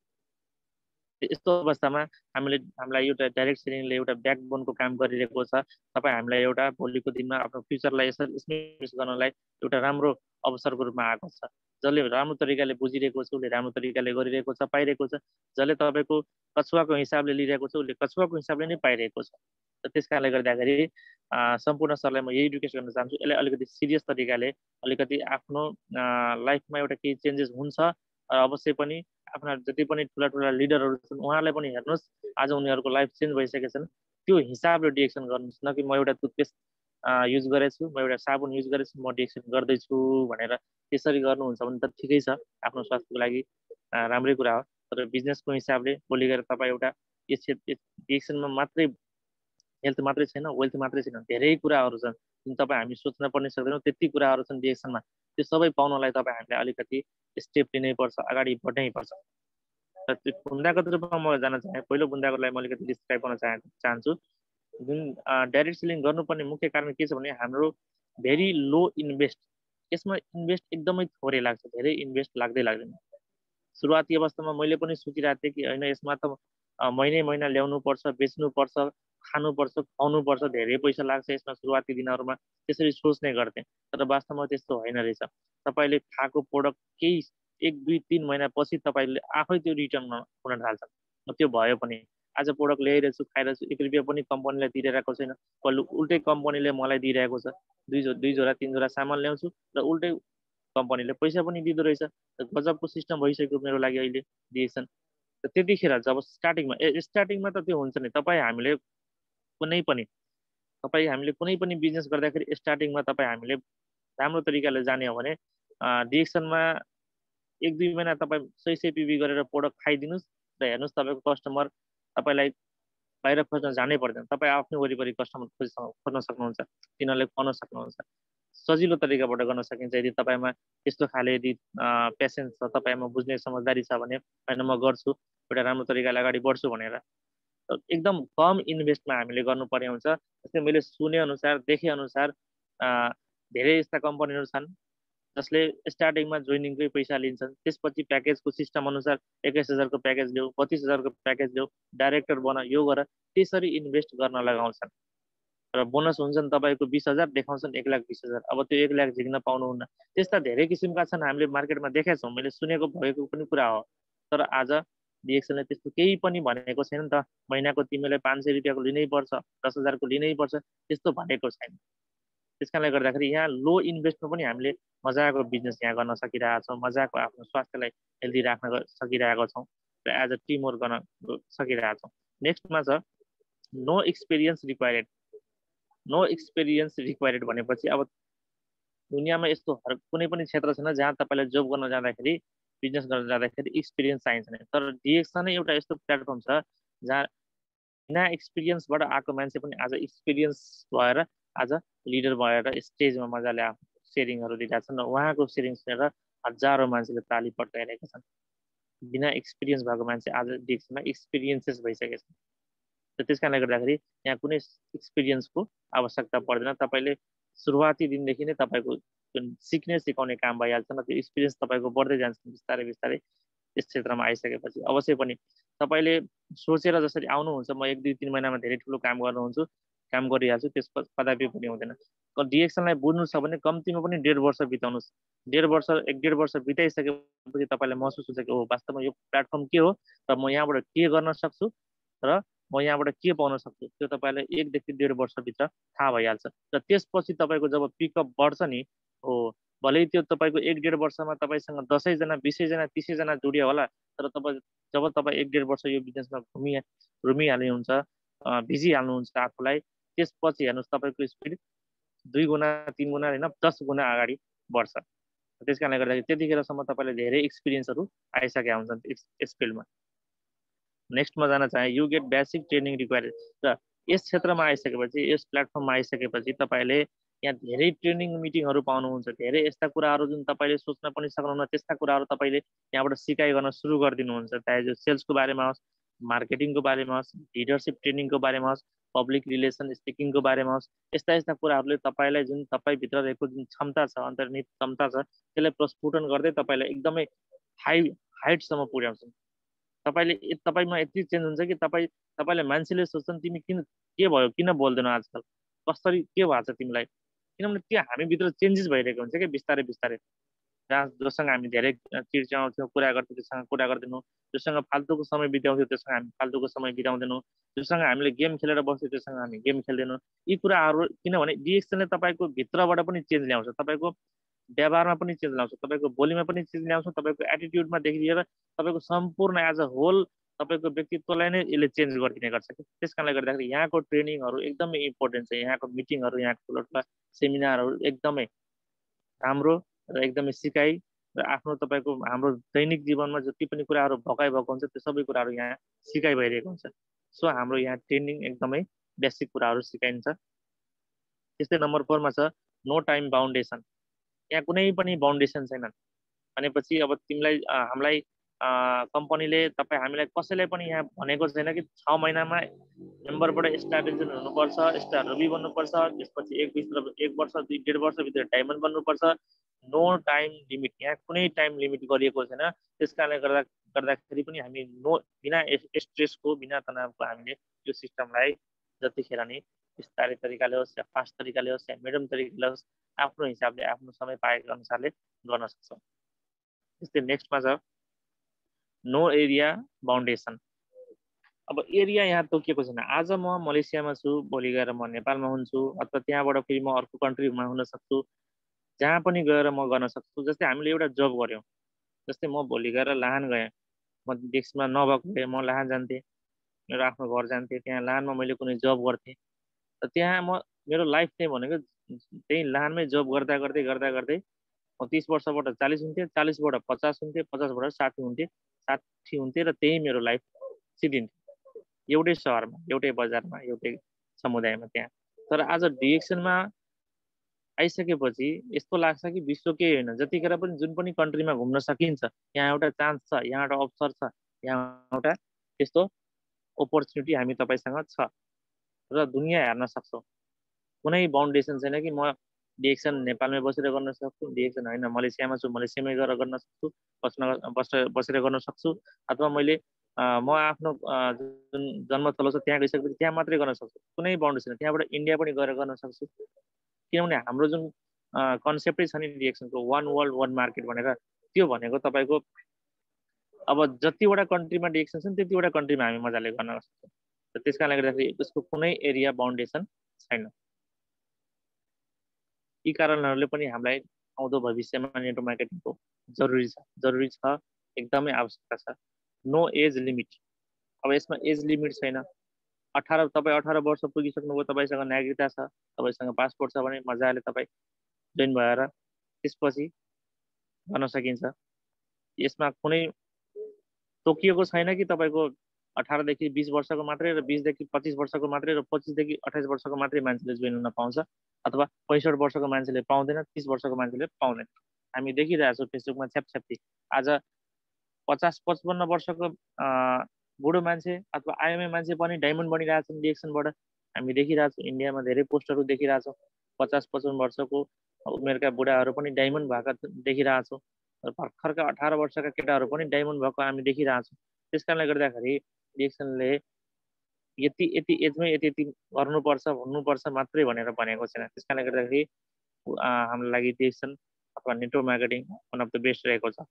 यस्तो अवस्थामा हामीलाई एउटा डाइरेक्ट सेलिङले एउटा ब्याकबोनको काम गरिरहेको छ। तपाईँ हामीलाई एउटा भोलिको दिनमा आफ्नो फ्युचरलाई यसरी इन्भेस्ट गर्नलाई एउटा राम्रो अवसरको रूपमा आएको छ। जसले राम्रो तरिकाले बुझिरहेको छ उसले राम्रो तरिकाले गरिरहेको छ, पाइरहेको छ। जसले तपाईँको कछुवाको हिसाबले लिइरहेको छ उसले कछुवाको हिसाबले नै पाइरहेको छ। र त्यस कारणले गर्दाखेरि सम्पूर्ण सरलाई म यही रिक्वेस्ट गर्न चाहन्छु, यसलाई अलिकति सिरियस तरिकाले, अलिकति आफ्नो लाइफमा एउटा केही चेन्जेस हुन्छ। अवश्य पनि आफ्ना जति पनि ठुला लिडरहरू छन् उहाँहरूलाई पनि हेर्नुहोस्, आज उनीहरूको लाइफ चेन्ज भइसकेका छन्। त्यो हिसाबले डिएक्सन गर्नुहोस्, न कि म एउटा टुथपेस्ट युज गरेछु, म एउटा साबुन युज गरेछु, म डिएक्सन गर्दैछु भनेर त्यसरी गर्नुहुन्छ भने त ठिकै छ, आफ्नो स्वास्थ्यको लागि राम्रै कुरा हो। तर बिजनेसको हिसाबले भोलि गएर तपाईँ एउटा डिएक्सनमा मात्रै हेल्थ मात्रै छैन, वेल्थ मात्रै छैन, धेरै कुराहरू छन् जुन तपाईँ हामी सोच्न पनि सक्दैनौँ। त्यति कुराहरू छन् डिएक्सनमा। त्यो सबै पाउनलाई तपाईँ हामीले अलिकति स्टेप लिनै पर्छ, अगाडि बढ्नै पर्छ। र त्यो बुन्दाको रूपमा म जान चाहे, पहिलो बुन्दाकोलाई म अलिकति डिस्क्राइब गर्न चाहन्छु। जुन डाइरेक्ट सेलिङ गर्नुपर्ने मुख्य कारण के छ भने हाम्रो भेरी लो इन्भेस्ट। यसमा इन्भेस्ट एकदमै थोरै लाग्छ, धेरै इन्भेस्ट लाग्दैन। सुरुवाती अवस्थामा मैले पनि सोचिरहेको थिएँ कि होइन यसमा त महिना ल्याउनुपर्छ, बेच्नुपर्छ, खानुपर्छ, खुवाउनुपर्छ, धेरै पैसा लाग्छ यसमा सुरुवाती दिनहरूमा, त्यसरी सोच्ने गर्थेँ। तर वास्तवमा त्यस्तो होइन रहेछ। तपाईँले खाएको प्रोडक्ट केही 1, 2, 3 महिनापछि तपाईँले आफै त्यो रिटर्न हुन थाल्छ। त्यो भयो पनि आज प्रोडक्ट ल्याइरहेछु, खाइरहेछु, 1 रुपियाँ पनि कम्पनीलाई दिइरहेको छैन, उल्टै कम्पनीले मलाई दिइरहेको छ। 2 जोडा 3 जोडा सामान ल्याउँछु र उल्टै कम्पनीले पैसा पनि दिँदो रहेछ। गजबको सिस्टम भइसक्यो मेरो लागि अहिले डिएक्सन। त्यतिखेर जब स्टार्टिङमा त त्यो हुन्छ नि, तपाईँ हामीले कुनै पनि तपाईँ हामीले कुनै पनि बिजनेस गर्दाखेरि स्टार्टिङमा तपाईँ हामीले राम्रो तरिकाले जाने हो भने डिएक्सनमा 1-2 महिना तपाईँ 100 पिबी गरेर प्रोडक्ट खाइदिनुहोस् र हेर्नुहोस् तपाईँको कस्टमर तपाईँलाई बाहिर खोज्न जानै पर्दैन, तपाईँ आफ्नै वरिपरि कस्टमर खोज्न सक्नुहुन्छ, तिनीहरूले खुवाउन सक्नुहुन्छ। सजिलो तरिकाबाट गर्न सकिन्छ यदि तपाईँमा त्यस्तो खाले यदि पेसेन्स छ, तपाईँमा बुझ्ने समझदारी छ भने होइन म गर्छु, एउटा राम्रो तरिकाले अगाडि बढ्छु भनेर एकदम कम इन्भेस्टमा हामीले गर्नुपर्ने हुन्छ। जस्तै मैले सुने अनुसार देखे अनुसार धेरै यस्ता कम्पनीहरू छन् जसले स्टार्टिङमा जोइनिङकै पैसा लिन्छन्, त्यसपछि प्याकेजको सिस्टम अनुसार 21,000 को प्याकेज ल्याऊ, 32,000 को प्याकेज ल्याऊ, डाइरेक्टर बना, यो गर, त्यसरी इन्भेस्ट गर्न लगाउँछन् र बोनस हुन्छन् तपाईँको 20,000 देखाउँछन् 1,20,000। अब त्यो 1 लाख झिक्न पाउनुहुन्न। त्यस्ता धेरै किसिमका छन्, हामीले मार्केटमा देखेका छौँ, मैले सुनेको भएको पनि कुरा हो। तर आज डिएक्सएलले त्यस्तो केही पनि भनेको छैन नि त, महिनाको तिमीलाई 500 रुपियाँको लिनै पर्छ, 10,000 को लिनै पर्छ, त्यस्तो भनेको छैन। त्यस कारणले गर्दाखेरि यहाँ लो इन्भेस्टमा पनि हामीले मजाको बिजनेस यहाँ गर्न सकिरहेका छौँ, मजाको आफ्नो स्वास्थ्यलाई हेल्दी राख्न सकिरहेको छौँ र एज अ टिम वर्क गर्न सकिरहेका छौँ। नेक्स्टमा छ no experience required. No experience required भनेपछि अब दुनियाँमा यस्तो कुनै पनि क्षेत्र छैन जहाँ तपाईँलाई जब गर्न जाँदाखेरि, बिजनेस गर्न जाँदाखेरि एक्सपिरियन्स चाहिन्छ नै। तर डिएक्स नै एउटा यस्तो प्लेटफर्म छ जहाँ बिना एक्सपिरियन्सबाट आएको मान्छे पनि आज एक्सपिरियन्स भएर आज लिडर भएर स्टेजमा मजाले आफ्नो सेयरिङहरू दिइरहेका छन् र उहाँको सेयरिङ सुनेर हजारौँ मान्छेले ताली पड्काइरहेका छन्। बिना एक्सपिरियन्स भएको मान्छे आज डिएक्समा एक्सपिरियन्सेस भइसकेको छ। र त्यस कारणले गर्दाखेरि यहाँ कुनै एक्सपिरियन्सको आवश्यकता पर्दैन। तपाईँले सुरुवाती दिनदेखि नै तपाईँको जुन सिक्ने सिकाउने काम भइहाल्छ न, त्यो एक्सपिरियन्स तपाईँको बढ्दै जान्छ बिस्तारै बिस्तारै यस क्षेत्रमा आइसकेपछि। अवश्य पनि तपाईँले सोचेर जसरी आउनुहुन्छ म 1-2-3 महिनामा धेरै ठुलो काम गर्नुहुन्छ, काम गरिहाल्छु, त्यस कदापि पनि हुँदैन। डिएक्सएललाई बुझ्नु छ भने कम्तीमा पनि 1.5 वर्ष बिताउनुहोस्। 1.5 वर्ष बिताइसकेपछि तपाईँलाई महसुस हुन्छ कि ओ वास्तवमा यो प्लेटफर्म के हो र म यहाँबाट के गर्न सक्छु र म यहाँबाट के पाउन सक्छु, त्यो तपाईँलाई 1 देखि 1.5 वर्षभित्र थाहा भइहाल्छ। र त्यसपछि तपाईँको जब पिकअप बढ्छ नि, हो भलै त्यो तपाईँको 1-1.5 वर्षमा तपाईँसँग 10 जना 20 जना 30 जना जुडियो होला, तर जब तपाईँ 1-1.5 वर्ष यो बिजनेसमा घुमिहाल्नुहुन्छ, भिजिहाल्नुहुन्छ आफूलाई, त्यसपछि हेर्नुहोस् तपाईँको स्पिड 2 गुणा 3 गुणा होइन 10 गुणा अगाडि बढ्छ। त्यस कारणले गर्दाखेरि त्यतिखेरसम्म तपाईँले धेरै एक्सपिरियन्सहरू आइसकेका हुन्छन् यस फिल्डमा। नेक्स्टमा जान चाहे you get basic training required. र यस क्षेत्रमा आइसकेपछि, यस प्लेटफर्ममा आइसकेपछि तपाईँले यहाँ धेरै ट्रेनिङ मिटिङहरू पाउनुहुन्छ, धेरै यस्ता कुराहरू जुन तपाईँले सोच्न पनि सक्नुहुन्न त्यस्ता कुराहरू तपाईँले यहाँबाट सिकाइ गर्न सुरु गरिदिनुहुन्छ, चाहे जो सेल्सको बारेमा होस्, मार्केटिङको बारेमा होस्, लिडरसिप ट्रेनिङको बारेमा होस्, पब्लिक रिलेसन स्पिकिङको बारेमा होस्। यस्ता यस्ता कुराहरूले तपाईँलाई जुन तपाईँभित्र रहेको जुन क्षमता छ, अन्तर्निहित क्षमता छ, त्यसलाई प्रस्फुटन गर्दै तपाईँलाई एकदमै हाइटसम्म पुर्याउँछ। तपाईँमा यति चेन्ज हुन्छ कि तपाईँले मान्छेले सोच्छन् तिमी के भयो, किन बोल्दैनौ आजकल, कसरी के भएको छ तिमीलाई, किनभने त्यो हामीभित्र चेन्जेस भइरहेको हुन्छ कि बिस्तारै बिस्तारै। जहाँ जोसँग हामी धेरै चिर्च्याउँथ्यौँ, कुरा गर्थ्यौँ, त्योसँग कुरा गर्दैनौँ, जोसँग फाल्तुको समय बिताउँथ्यौँ त्योसँग हामी फाल्तुको समय बिताउँदैनौँ, जोसँग हामीले गेम खेलेर बस्थ्यौँ त्योसँग हामी गेम खेल्दैनौँ। यी कुराहरू किनभने डिएक्सएलले तपाईँको भित्रबाट पनि चेन्ज ल्याउँछ, तपाईँको व्यवहारमा पनि चेन्ज ल्याउँछ, तपाईँको बोलीमा पनि चेन्ज ल्याउँछ, तपाईँको एटिट्युडमादेखि लिएर तपाईँको सम्पूर्ण एज अ होल तपाईँको व्यक्तित्वलाई नै यसले चेन्ज गरिदिने गर्छ कि। त्यस कारणले गर्दाखेरि यहाँको ट्रेनिङहरू एकदमै इम्पोर्टेन्ट छ, यहाँको मिटिङहरू, यहाँको ठुलो ठुला सेमिनारहरू एकदमै राम्रो र एकदमै सिकाइ र आफ्नो तपाईँको हाम्रो दैनिक जीवनमा जति पनि कुराहरू भकाइ भएको हुन्छ त्यो सबै कुराहरू यहाँ सिकाइ भइरहेको हुन्छ। सो हाम्रो यहाँ ट्रेनिङ एकदमै बेसिक कुराहरू सिकाइन्छ। त्यस्तै नम्बर 4 मा छ नो टाइम बाउन्डेसन। यहाँ कुनै पनि बाउन्डेसन छैन भनेपछि अब तिमीलाई हामीलाई कम्पनीले हामीलाई कसैलाई पनि यहाँ भनेको छैन कि 6 महिनामा मेम्बरबाट स्ट्राटेजी हुनुपर्छ, स्टार रवि बन्नुपर्छ, त्यसपछि 1 वर्ष 1.5 वर्षभित्र डायमन्ड बन्नुपर्छ। नो टाइम लिमिट, यहाँ कुनै टाइम लिमिट गरिएको छैन। त्यस कारणले गर्दाखेरि पनि हामी बिना स्ट्रेसको, बिना तनावको हामीले यो सिस्टमलाई जतिखेर नि बिस्तारै तरिकाले होस् या फास्ट तरिकाले होस् या मिडियम तरिकाले होस्, आफ्नो हिसाबले आफ्नो समय पाएको अनुसारले गर्न सक्छौँ। त्यस्तै नेक्स्टमा छ नो एरिया बाउन्डेसन। अब एरिया यहाँ तोकिएको छैन। आज म मलेसियामा छु, भोलि गएर म नेपालमा हुन्छु, अथवा त्यहाँबाट फेरि म अर्को कन्ट्रीमा हुन सक्छु, जहाँ पनि गएर म गर्न सक्छु। जस्तै हामीले एउटा जब गऱ्यौँ, जस्तै म भोलि गएर लाहान गएँ, म देशमा नभएको भए म लाहान जान्थेँ, मेरो आफ्नो घर जान्थेँ, त्यहाँ लाहानमा मैले कुनै जब गर्थेँ, त्यहाँ मेरो लाइफ चाहिँ भनेको त्यही लानमै जब गर्दा गर्दै गर्दा गर्दै 30 वर्षबाट 40 हुन्थेँ, 40बाट 50 हुन्थेँ, 50बाट 60 हुन्थेँ, 60 हुन्थेँ र त्यही मेरो लाइफ सिद्धिन्थ्यो एउटै सहरमा, एउटै बजारमा, एउटै समुदायमा त्यहाँ। तर आज डिएक्सनमा आइसकेपछि यस्तो लाग्छ कि विश्व केही होइन, जतिखेर पनि जुन पनि कन्ट्रीमा घुम्न सकिन्छ, यहाँ एउटा चान्स छ, यहाँ एउटा अवसर छ, यहाँ एउटा त्यस्तो अपर्च्युनिटी हामी तपाईँसँग छ र दुनियाँ हेर्न सक्छौँ। कुनै बााउन्डेसन छैन कि म डिएक्सन नेपालमै बसेर गर्न सक्छु, डिएक्सन होइन मलेसियामा छु मलेसियामै गएर गर्न सक्छु, बसेर गर्न सक्छु, अथवा मैले म आफ्नो जुन जन्मस्थलो छ त्यहाँ गइसकेपछि त्यहाँ मात्रै गर्न सक्छु, कुनै बााउन्डेसन, त्यहाँबाट इन्डिया पनि गएर गर्न सक्छु। किनभने हाम्रो जुन कन्सेप्टै छ नि डिएक्सनको, वान वर्ल्ड वान मार्केट भनेर, त्यो भनेको तपाईँको अब जतिवटा कन्ट्रीमा डिएक्सन छ नि त्यतिवटा कन्ट्रीमा हामी मजाले गर्न सक्छौँ। र त्यस कारणले गर्दाखेरि त्यसको कुनै एरिया बााउन्डेसन छैन। यी कारणहरूले पनि हामीलाई आउँदो भविष्यमा नेटवर्क मार्केटिङको जरुरी छ, एकदमै आवश्यकता छ। नो एज लिमिट, अब यसमा एज लिमिट छैन। तपाईँ 18 वर्ष पुगिसक्नुभयो, तपाईँसँग नागरिकता छ, तपाईँसँग पासपोर्ट छ भने मजाले तपाईँ जोइन भएर त्यसपछि गर्न सकिन्छ। यसमा कुनै तोकिएको छैन कि तपाईँको 18देखि 20 वर्षको मात्रै र 20देखि 25 वर्षको मात्रै र 25देखि 28 वर्षको मात्रै मान्छेले जोइन हुन पाउँछ, अथवा 65 वर्षको मान्छेले पाउँदैन, 30 वर्षको मान्छेले पाउँदैन। हामी देखिरहेछौँ फेसबुकमा छ्यापछ्याप्ती आज 50-55 वर्षको बुढो मान्छे अथवा आइएमए मान्छे पनि डायमन्ड बनिरहेछन् डिएक्सनबाट। हामी देखिरहेछौँ, इन्डियामा धेरै पोस्टरहरू देखिरहेछौँ, 50-55 वर्षको उमेरका बुढाहरू पनि डायमन्ड भएका देखिरहेछौँ, र भर्खरका 18 वर्षका केटाहरू पनि डायमन्ड भएको हामी देखिरहेछौँ। त्यस कारणले गर्दाखेरि डिएक्सनले यति यति एजमै यति यति गर्नुपर्छ भन्नुपर्छ मात्रै भनेर भनेको छैन। त्यस कारणले गर्दाखेरि हाम्रो लागि डिएक्सन अथवा network marketing one of the best रहेको छ।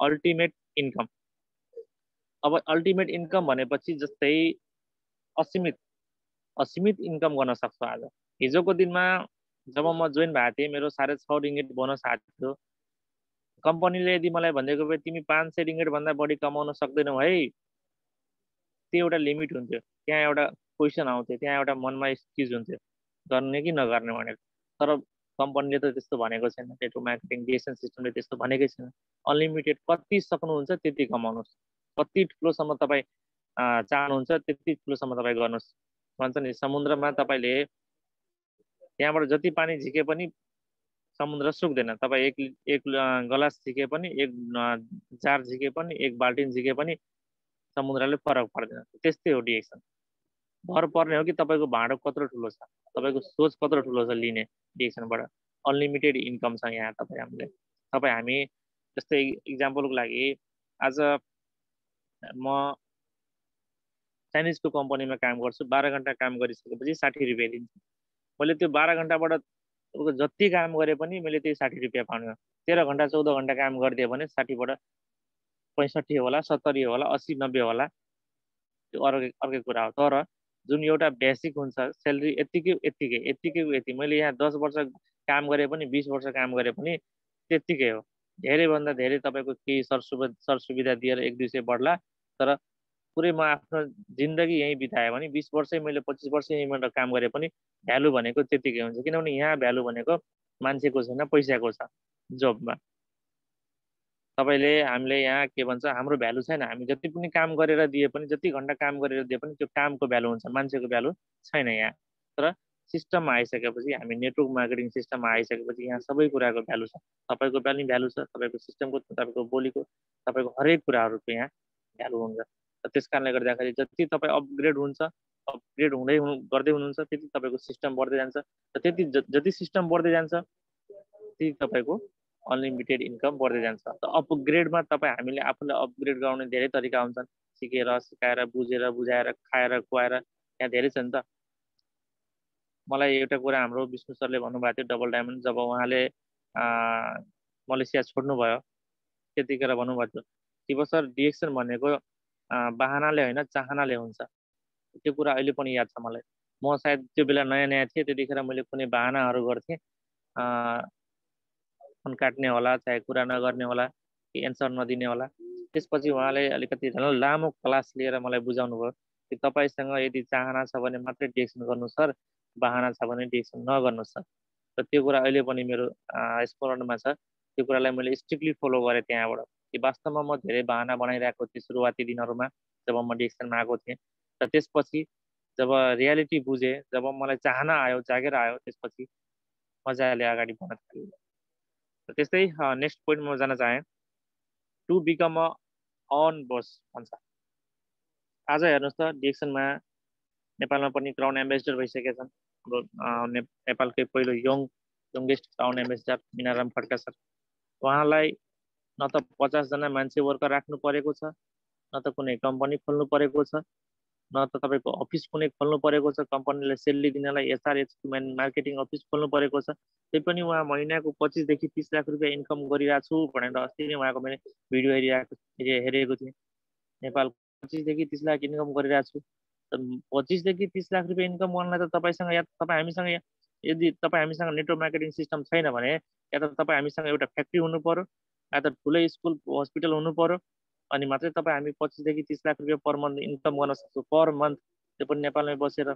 अल्टिमेट इन्कम, अब अल्टिमेट इन्कम भनेपछि जस्तै असीमित इन्कम गर्न सक्छु। आज हिजोको दिनमा जब म जोइन भएको थिएँ, मेरो 6.5 रिङ्गिट बोनस आएको थियो। कम्पनीले यदि मलाई भनिदिएको भए तिमी 500 रिङ्गिट भन्दा बढी कमाउन सक्दैनौ है, त्यो एउटा लिमिट हुन्थ्यो। त्यहाँ एउटा क्वेसन आउँथ्यो, त्यहाँ एउटा मनमा एक्सक्युज हुन्थ्यो, गर्ने कि नगर्ने भनेर। तर कम्पनीले त त्यस्तो भनेको छैन, नेटवर्क मार्केटिङ डिएक्सन सिस्टमले त्यस्तो भनेकै छैन। अनलिमिटेड कति सक्नुहुन्छ त्यति कमाउनुहोस्, कति ठुलोसम्म तपाईँ चाहनुहुन्छ त्यति ठुलोसम्म तपाईँ गर्नुहोस्। भन्छ नि समुद्रमा तपाईँले त्यहाँबाट जति पानी झिके पनि समुद्र सुक्दैन। तपाईँ एक गलास झिके पनि, एक जार झिके पनि, एक बाल्टिन झिके पनि समुद्रले फरक पर्दैन। त्यस्तै हो डिएक्सन। भर पर्ने हो कि तपाईँको भाँडो कत्रो ठुलो छ, तपाईँको सोच कत्रो ठुलो छ लिने डिएक्सनबाट। अनलिमिटेड इन्कम छ यहाँ हामी जस्तै इक्जाम्पलको लागि आज म चाइनिजको कम्पनीमा काम गर्छु, 12 घन्टा काम गरिसकेपछि 60 रुपियाँ दिन्छ। मैले त्यो 12 घन्टाबाट जति काम गरे पनि मैले त्यही 60 रुपियाँ पाउने। 13 घन्टा 14 घन्टा काम गरिदियो भने 60बाट 65 होला, 70 होला, 80, 90 होला, त्यो अर्कै कुरा हो। तर जुन एउटा बेसिक हुन्छ सेलेरी यत्तिकै मैले यहाँ 10 वर्ष काम गरे पनि, 20 वर्ष काम गरे पनि त्यत्तिकै हो। धेरैभन्दा धेरै तपाईँको केही सरसुविधा दिएर 1-2 सय बढ्ला, तर पुरै म आफ्नो जिन्दगी यहीँ बिताएँ भने 20 वर्षै मैले 25 वर्ष यहीँबाट काम गरे पनि भ्यालु भनेको त्यतिकै हुन्छ। किनभने यहाँ भ्यालु भनेको मान्छेको छैन, पैसाको छ जबमा। तपाईँले हामीले यहाँ के भन्छ, हाम्रो भ्यालु छैन। हामी जति पनि काम गरेर दिए पनि, जति घन्टा काम गरेर दिए पनि त्यो कामको भ्यालु हुन्छ, मान्छेको भ्यालु छैन यहाँ। तर सिस्टममा आइसकेपछि, हामी नेटवर्क मार्केटिङ सिस्टममा आइसकेपछि यहाँ सबै कुराको भ्यालु छ। तपाईँको पनि भ्यालु छ, तपाईँको सिस्टमको, तपाईँको बोलीको, तपाईँको हरेक कुराहरूको यहाँ भ्यालु हुन्छ। र त्यस कारणले गर्दाखेरि जति तपाईँ अपग्रेड गर्दै हुनुहुन्छ त्यति तपाईँको सिस्टम बढ्दै जान्छ, र त्यति जति सिस्टम बढ्दै जान्छ त्यति तपाईँको अनलिमिटेड इन्कम बढ्दै जान्छ। त अपग्रेडमा हामीले आफूलाई अपग्रेड गराउने धेरै तरिका हुन्छन्, सिकेर, सिकाएर, बुझेर, बुझाएर, खाएर, खुवाएर, यहाँ धेरै छ नि त। मलाई एउटा कुरा हाम्रो विष्णु सरले भन्नुभएको थियो, डबल डायमन्ड, जब उहाँले मलेसिया छोड्नुभयो त्यतिखेर भन्नुभएको थियो, शिव सर डिएक्सन भनेको बहानाले होइन चाहनाले हुन्छ। त्यो कुरा अहिले पनि याद छ मलाई। म सायद त्यो बेला नयाँ नयाँ थिएँ, त्यतिखेर मैले कुनै बहानाहरू गर्थेँ, फोन काट्ने होला, चाहे कुरा नगर्ने होला, कि एन्सर नदिने होला। त्यसपछि उहाँले अलिकति लामो क्लास लिएर मलाई बुझाउनु भयो कि तपाईँसँग यदि चाहना छ भने मात्रै डिएक्सन गर्नु सर, बहाना छ भने डिएक्सन नगर्नुहोस् सर। र त्यो कुरा अहिले पनि मेरो स्मरणमा छ। त्यो कुरालाई मैले स्ट्रिक्टली फलो गरेँ त्यहाँबाट, कि वास्तवमा म धेरै बहाना बनाइरहेको थिएँ सुरुवाती दिनहरूमा जब म डिएक्सनमा आएको थिएँ। र त्यसपछि जब रियालिटी बुझेँ, जब मलाई चाहना आयो, जागेर आयो, त्यसपछि मजाले अगाडि बढ्न थालेँ। र त्यस्तै नेक्स्ट पोइन्टमा जान चाहेँ, टु बिकम अ अन बस भन्छ। आज हेर्नुहोस् त डिएक्सनमा नेपालमा पनि क्राउन एम्बेसडर भइसकेका छन्। हाम्रो नेपालकै पहिलो youngest crown ambassador Minaram Khadka sir. उहाँलाई न त 50जना मान्छे वर्कर राख्नु परेको छ, न त कुनै कम्पनी खोल्नु परेको छ, न त तपाईँको अफिस कुनै खोल्नु परेको छ, कम्पनीलाई सेलरी दिनलाई एचआरएच मार्केटिङ अफिस खोल्नु परेको छ। त्यही पनि उहाँ महिनाको 25 देखि 30 लाख रुपियाँ इन्कम गरिरहेको छु भनेर अस्ति नै उहाँको मैले भिडियो हेरेको थिएँ। नेपाल 25 देखि 30 लाख इन्कम गरिरहेको छु। 25 देखि 30 लाख रुपियाँ इन्कम गर्नलाई त तपाईँसँग या तपाईँ हामीसँग, यदि तपाईँ हामीसँग नेटवर्क मार्केटिङ सिस्टम छैन भने या त तपाईँ हामीसँग एउटा फ्याक्ट्री हुनु पर्यो, या त ठुलै स्कुल हस्पिटल हुनु पर्यो, अनि मात्रै तपाईँ हामी 25 देखि 30 लाख रुपियाँ पर मन्थ इन्कम गर्न सक्छौँ, पर मन्थ, त्यो पनि नेपालमै बसेर।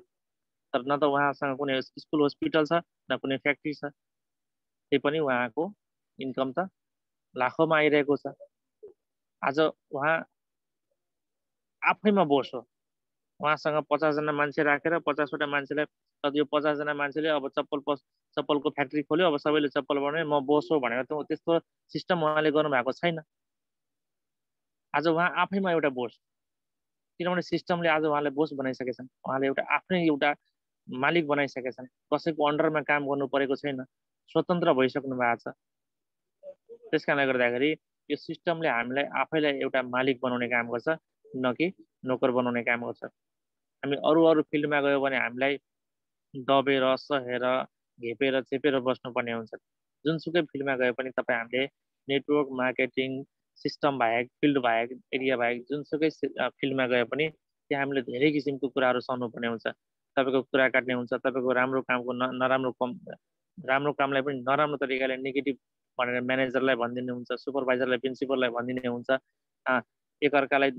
तर न त उहाँसँग कुनै स्कुल हस्पिटल छ, न कुनै फ्याक्ट्री छ, त्यही पनि उहाँको इन्कम त लाखौँमा आइरहेको छ। आज उहाँ आफैमा बोस हो। उहाँसँग 50जना मान्छे राखेर 50वटा मान्छेलाई, यो 50जना मान्छेले अब चप्पलको फ्याक्ट्री खोल्यो, अब सबैले चप्पल बनाए, म बोस हो भनेर त त्यस्तो सिस्टम उहाँले गर्नुभएको छैन। आज उहाँ आफैमा एउटा बोस, किनभने सिस्टमले आज उहाँलाई बोस बनाइसकेका छन्। उहाँले एउटा आफ्नै एउटा मालिक बनाइसकेका छन्, कसैको अन्डरमा काम गर्नु परेको छैन, स्वतन्त्र भइसक्नु भएको छ। त्यस कारणले गर्दाखेरि यो सिस्टमले हामीलाई आफैलाई एउटा मालिक बनाउने काम गर्छ, न कि नोकर बनाउने काम गर्छ। हामी अरू फिल्डमा गयो भने हामीलाई दबेर सहेर घेपेर चेपेर बस्नुपर्ने हुन्छ। जुनसुकै फिल्डमा गए पनि तपाईँ हामीले नेटवर्क मार्केटिङ सिस्टम बाहेक, फिल्ड बाहेक, एरिया बाहेक जुनसुकै फिल्डमा गए पनि त्यहाँ हामीले धेरै किसिमको कुराहरू सहनुपर्ने हुन्छ। तपाईँको कुरा काट्ने हुन्छ, तपाईँको राम्रो कामको राम्रो कामलाई पनि नराम्रो तरिकाले नेगेटिभ भनेर म्यानेजरलाई भनिदिनु हुन्छ, सुपरभाइजरलाई, प्रिन्सिपललाई भनिदिने हुन्छ। एकअर्कालाई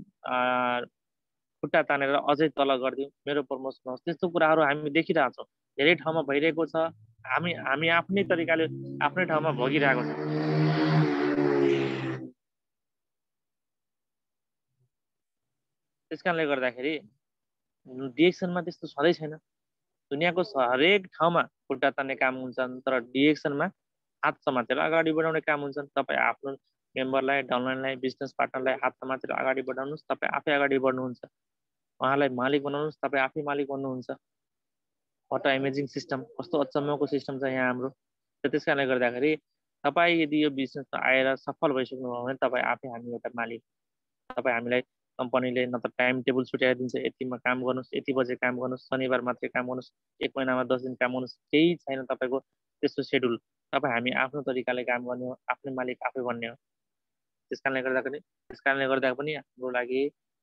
खुट्टा तानेर अझै तल गरिदिउँ, मेरो प्रमोसन होस्, त्यस्तो कुराहरू हामी देखिरहेछौँ, धेरै ठाउँमा भइरहेको छ। हामी आफ्नै तरिकाले आफ्नै ठाउँमा भोगिरहेको छ। त्यस कारणले गर्दाखेरि डिएक्सनमा त्यस्तो छँदै छैन। दुनियाँको हरेक ठाउँमा खुट्टा तान्ने काम हुन्छन्, तर डिएक्सनमा हात समातेर अगाडि बढाउने काम हुन्छन्। तपाईँ आफ्नो मेम्बरलाई, डाउनलाइनलाई, बिजनेस पार्टनरलाई हात समातेर अगाडि बढाउनुहोस्, तपाईँ आफै अगाडि बढ्नुहुन्छ। उहाँलाई मालिक बनाउनुहोस्, तपाईँ आफै मालिक बन्नुहुन्छ। वाट अमेजिङ सिस्टम, कस्तो अचम्मको सिस्टम छ यहाँ हाम्रो। र त्यस कारणले गर्दाखेरि तपाईँ यदि यो बिजनेसमा आएर सफल भइसक्नुभयो भने तपाईँ आफै हामी एउटा मालिक। तपाईँ हामीलाई कम्पनीले न त टाइम टेबल छुट्याइदिन्छ, यतिमा काम गर्नुहोस्, यति बजे काम गर्नुहोस्, शनिबार मात्रै काम गर्नुहोस्, 1 महिनामा 10 दिन काम गर्नुहोस्, केही छैन तपाईँको त्यस्तो सेड्युल। तपाईँ हामी आफ्नो तरिकाले काम गर्ने हो, आफ्नै मालिक आफै बन्ने हो। त्यस कारणले गर्दा पनि हाम्रो लागि